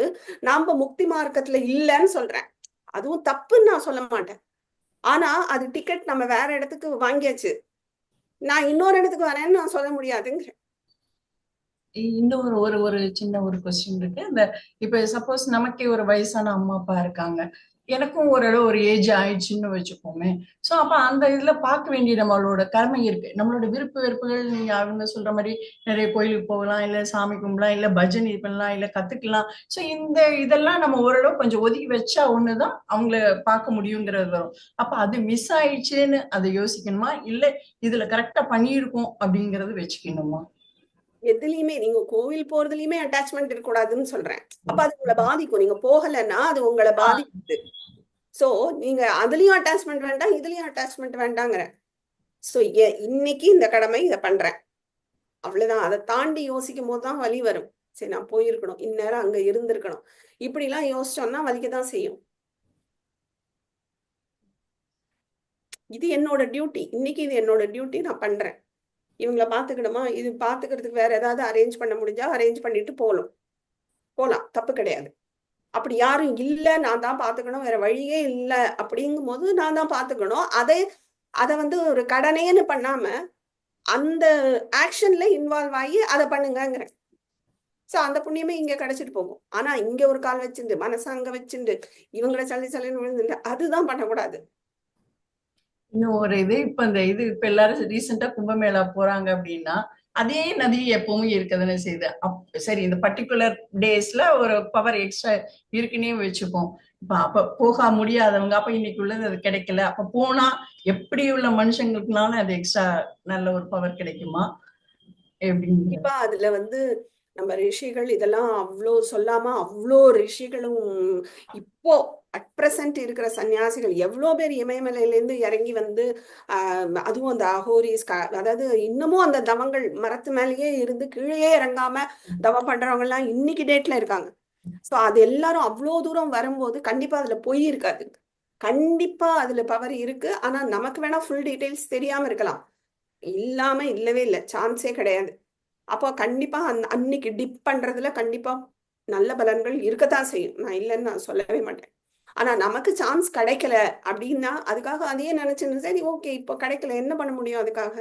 நாம முக்தி மார்க்கத்துல இல்லைன்னு சொல்றேன். அதுவும் தப்புன்னு நான் சொல்ல மாட்டேன். ஆனா அது டிக்கெட் நம்ம வேற இடத்துக்கு வாங்கியாச்சு, நான் இன்னொரு இடத்துக்கு வரேன்னு நான் சொல்ல முடியாதுங்கிறேன். இன்னொரு ஒரு சின்ன ஒரு கொஸ்டின் இருக்கு. இந்த இப்ப சப்போஸ் நமக்கே ஒரு வயசான அம்மா அப்பா இருக்காங்க, எனக்கும் ஓரளவு ஒரு ஏஜ் ஆயிடுச்சுன்னு வச்சுக்கோமே. சோ அப்ப அந்த இதுல பார்க்க வேண்டிய நம்மளோட கடமை இருக்கு. நம்மளோட விருப்ப வெறுப்புகள், நீங்க அவங்க சொல்ற மாதிரி நிறைய கோயிலுக்கு போகலாம், இல்ல சாமி கும்பலாம், இல்ல பஜனை பண்ணலாம், இல்ல கத்துக்கலாம். சோ இந்த இதெல்லாம் நம்ம ஓரளவு கொஞ்சம் ஒதுக்கி வச்சா ஒண்ணுதான் அவங்கள பார்க்க முடியுங்கிறது வரும். அப்ப அது மிஸ் ஆயிடுச்சுன்னு அதை யோசிக்கணுமா, இல்ல இதுல கரெக்டா பண்ணியிருக்கோம் அப்படிங்கறது வச்சுக்கணுமா? எதுலயுமே நீங்க கோவில் போறதுலயுமே அட்டாச்மெண்ட் இருக்கக்கூடாதுன்னு சொல்றேன். அப்ப அது உங்களை பாதிக்கும். நீங்க போகலைன்னா அது உங்களை பாதிக்குது. சோ நீங்க அதுலயும் அட்டாச்மெண்ட் வேண்டாம், இதுலயும் அட்டாச்மெண்ட் வேண்டாங்கிறேன். சோ இன்னைக்கு இந்த கடமை இதை பண்றேன், அவ்வளவுதான். அதை தாண்டி யோசிக்கும் போதுதான் வலி வரும். சரி, நான் போயிருக்கணும், இந்நேரம் அங்க இருந்திருக்கணும், இப்படி எல்லாம் யோசிச்சோம்னா வலிக்கதான் செய்யும். இது என்னோட டியூட்டி, இன்னைக்கு இது என்னோட டியூட்டி, நான் பண்றேன். இவங்களை பாத்துக்கணுமா, இது பாத்துக்கிறதுக்கு வேற ஏதாவது அரேஞ்ச் பண்ண முடிஞ்சா அரேஞ்ச் பண்ணிட்டு போலாம், தப்பு கிடையாது. அப்படி யாரும் இல்ல, நான் தான் பாத்துக்கணும், வேற வழியே இல்லை அப்படிங்கும் போது நான் தான் பாத்துக்கணும். அதை வந்து ஒரு கடனேன்னு பண்ணாம அந்த ஆக்ஷன்ல இன்வால்வ் ஆகி அதை பண்ணுங்கிறேன். சோ அந்த புண்ணியமே இங்க கிடைச்சிட்டு போகும். ஆனா இங்க ஒரு கால் வச்சுட்டு மனசு அங்க வச்சுட்டு இவங்களை சல்லின்னு விழுந்து அதுதான் பண்ணக்கூடாது. இன்னும் ஒரு இது, இப்ப எல்லாரும் ரீசெண்டா கும்பமேளா போறாங்க அப்படின்னா அதே நதி எப்பவும் இருக்கதானே செய்யுது. சரி, இந்த பர்டிகுலர் டேஸ்ல ஒரு பவர் எக்ஸ்ட்ரா இருக்குன்னே வச்சுப்போம். அப்ப போக முடியாதவங்க, அப்ப இன்னைக்கு உள்ளது அது கிடைக்கல, அப்ப போனா எப்படி உள்ள மனுஷங்களுக்குனாலும் அது எக்ஸ்ட்ரா நல்ல ஒரு பவர் கிடைக்குமா எப்படின்னு? கண்டிப்பா அதுல வந்து நம்ம ரிஷிகள் இதெல்லாம் அவ்வளோ சொல்லாம அவ்வளோ ரிஷிகளும் இப்போ அட் பிரசன்ட் இருக்கிற சன்னியாசிகள் எவ்வளோ பேர் இமயமலையில இருந்து இறங்கி வந்து அதுவும் அந்த அஹோரிஸ், அதாவது இன்னமும் அந்த தவங்கள் மரத்து மேலேயே இருந்து கீழே இறங்காம தவம் பண்றவங்க எல்லாம் இன்னைக்கு டேட்ல இருக்காங்க. சோ அது எல்லாரும் அவ்வளோ தூரம் வரும்போது கண்டிப்பா அதுல பொய் இருக்காது, கண்டிப்பா அதுல பவர் இருக்கு. ஆனா நமக்கு வேணா ஃபுல் டீடைல்ஸ் தெரியாம இருக்கலாம், இல்லாம இல்லவே இல்லை, சான்ஸே கிடையாது. அப்போ கண்டிப்பா அன்னைக்கு டிப் பண்றதுல கண்டிப்பா நல்ல பலன்கள் இருக்கத்தான் செய்யும், நான் இல்லைன்னு நான் சொல்லவே மாட்டேன். ஆனா நமக்கு சான்ஸ் கிடைக்கல அப்படின்னா அதுக்காக அதையே நினைச்சுன்னு சரி ஓகே இப்போ கிடைக்கல என்ன பண்ண முடியும் அதுக்காக,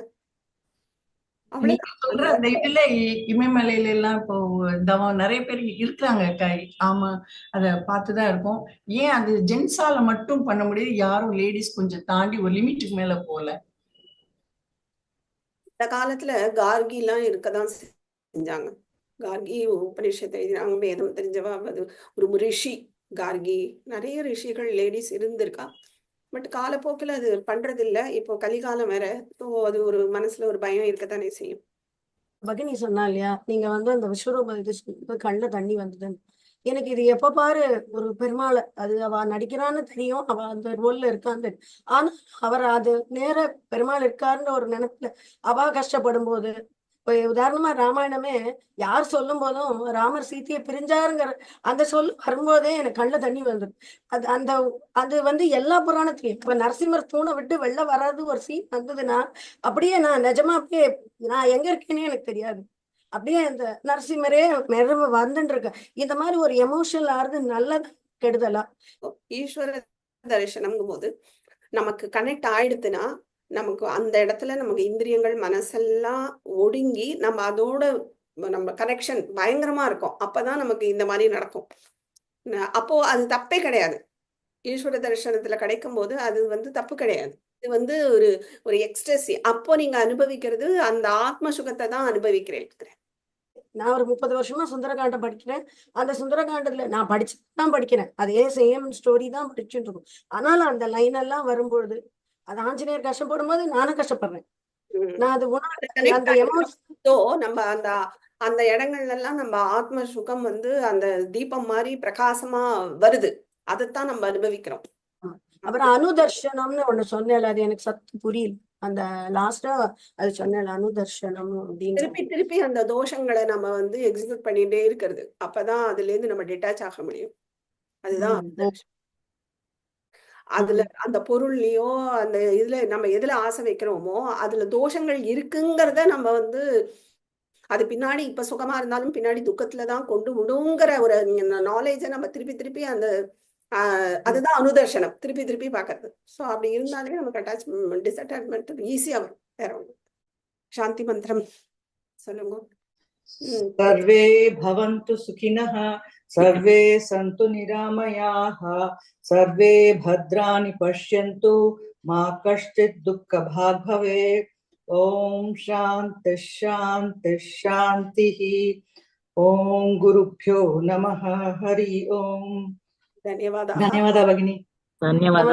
நீங்க சொல்ற அந்த இதுல இமயமலையில எல்லாம் இப்போ தவம் நிறைய பேர் இருக்காங்க. ஆமா, அத பார்த்துதான் இருக்கோம். ஏன் அது ஜென்ஸால மட்டும் பண்ண முடியாது, யாரும் லேடிஸ் கொஞ்சம் தாண்டி ஒரு லிமிட்டுக்கு மேல போல? இந்த காலத்துல கார்கி எல்லாம் இருக்கதான் செஞ்சாங்க. கார்கி உபநிஷத்தை எழுதினாங்க, வேதம் தெரிஞ்சவா, அது ஒரு ரிஷி கார்கி. நிறைய ரிஷிகள் லேடிஸ் இருந்திருக்கா. பட் காலப்போக்கில் அது பண்றது இல்ல. இப்போ கலிகாலம் வேற, ஸோ அது ஒரு மனசுல ஒரு பயம் இருக்கத்தானே செய்யும். பகினி சொன்னா இல்லையா, நீங்க வந்து அந்த விஸ்வரூப இது கண்ணுல தண்ணி வந்ததுன்னு. எனக்கு இது எப்ப பாரு ஒரு பெருமாளை, அது அவ நடிக்கிறான்னு தெரியும், அவ அந்த ரோல்ல இருக்கான்னு தெரியும். ஆனா அவர் அது நேர பெருமாள் இருக்காருன்ற ஒரு நினைப்புல அவ கஷ்டப்படும் போது, இப்ப உதாரணமா ராமாயணமே யார் சொல்லும் போதும் ராமர் சீத்தையை பிரிஞ்சாருங்கிற அந்த சொல் வரும்போதே எனக்கு கண்ணுல தண்ணி வந்துடும். அது வந்து எல்லா புராணத்திலையும் இப்ப நரசிம்மர் தூணை விட்டு வெளில வராது ஒரு சீன் வந்ததுன்னா அப்படியே நான் நிஜமா அப்படியே நான் எங்க இருக்கேன்னே எனக்கு தெரியாது. அப்படியே அந்த நரசிம்மரே மெருவு வந்துட்டு இருக்க. இந்த மாதிரி ஒரு எமோஷனல் ஆறுது நல்லதா கெடுதலா? ஈஸ்வர தரிசனம்ங்கும் போது நமக்கு கனெக்ட் ஆயிடுத்துன்னா நமக்கு அந்த இடத்துல நமக்கு இந்திரியங்கள் மனசெல்லாம் ஒடுங்கி நம்ம அதோட நம்ம கனெக்ஷன் பயங்கரமா இருக்கும். அப்பதான் நமக்கு இந்த மாதிரி நடக்கும். அப்போ அது தப்பே கிடையாது. ஈஸ்வர தரிசனத்துல கிடைக்கும் போது அது வந்து தப்பு கிடையாது. இது வந்து ஒரு ஒரு எக்ஸ்ட்ரஸி. அப்போ நீங்க அனுபவிக்கிறது அந்த ஆத்ம சுகத்தை தான் அனுபவிக்கிறேன். நான் ஒரு 30 வருஷமா சுந்தரகாண்டம் படிக்கிறேன். அந்த சுந்தரகாண்டத்துல நான் படிச்சுதான் படிக்கிறேன், அதே சேம் ஸ்டோரி தான் படிச்சுட்டு இருக்கும். ஆனாலும் அந்த லைன் எல்லாம் வரும்பொழுது அது ஆஞ்சநேயர் கஷ்டப்படும் போது நானும் கஷ்டப்படுறேன். நான் அது அந்த எமோஷன் நம்ம அந்த அந்த இடங்கள்ல எல்லாம் நம்ம ஆத்ம சுகம் வந்து அந்த தீபம் மாதிரி பிரகாசமா வருது. அதைத்தான் நம்ம அனுபவிக்கிறோம். அப்புறம் அனுதர்ஷனம்னு ஒண்ணு சொன்னேன், அது எனக்கு சத்து புரியல. அந்த லாஸ்டா அது சொன்னேன் அனுதர்ஷனம் அப்படின்னு. திருப்பி திருப்பி அந்த தோஷங்களை நம்ம வந்து எக்ஸிக்யூட் பண்ணிட்டே இருக்கிறது. அப்பதான் அதுல இருந்து நம்ம டிட்டாச் ஆக முடியும். அதுதான் அதுல அந்த பொருள்லயோ அந்த இதுல நம்ம எதுல ஆசை வைக்கிறோமோ அதுல தோஷங்கள் இருக்குங்கிறத நம்ம வந்து அது பின்னாடி இப்ப சுகமா இருந்தாலும் பின்னாடி துக்கத்துலதான் கொண்டு விடுங்கிற ஒரு நாலேஜை நம்ம திருப்பி திருப்பி அந்த அதுதான் அனுதர்ஷனம், திருப்பி திருப்பி பாக்குறது. சோ அப்படி இருந்தாலே நமக்கு அட்டாச்மெண்ட் டிஸ்அட்டாச்மெண்ட் ஈஸியா வரும். வேற ஒண்ணு. சாந்தி மந்திரம் சொல்லுங்க. सर्वे भवन्तु सुखिनः, सर्वे सन्तु निरामयाः, सर्वे भद्राणि पश्यन्तु, मा कश्चित् दुःखभाग् भवेत्. ओम शांति शांति शांतिः. ओम गुरुभ्यो नमः. हरि ओम. धन्यवाद भगिनी. धन्यवाद.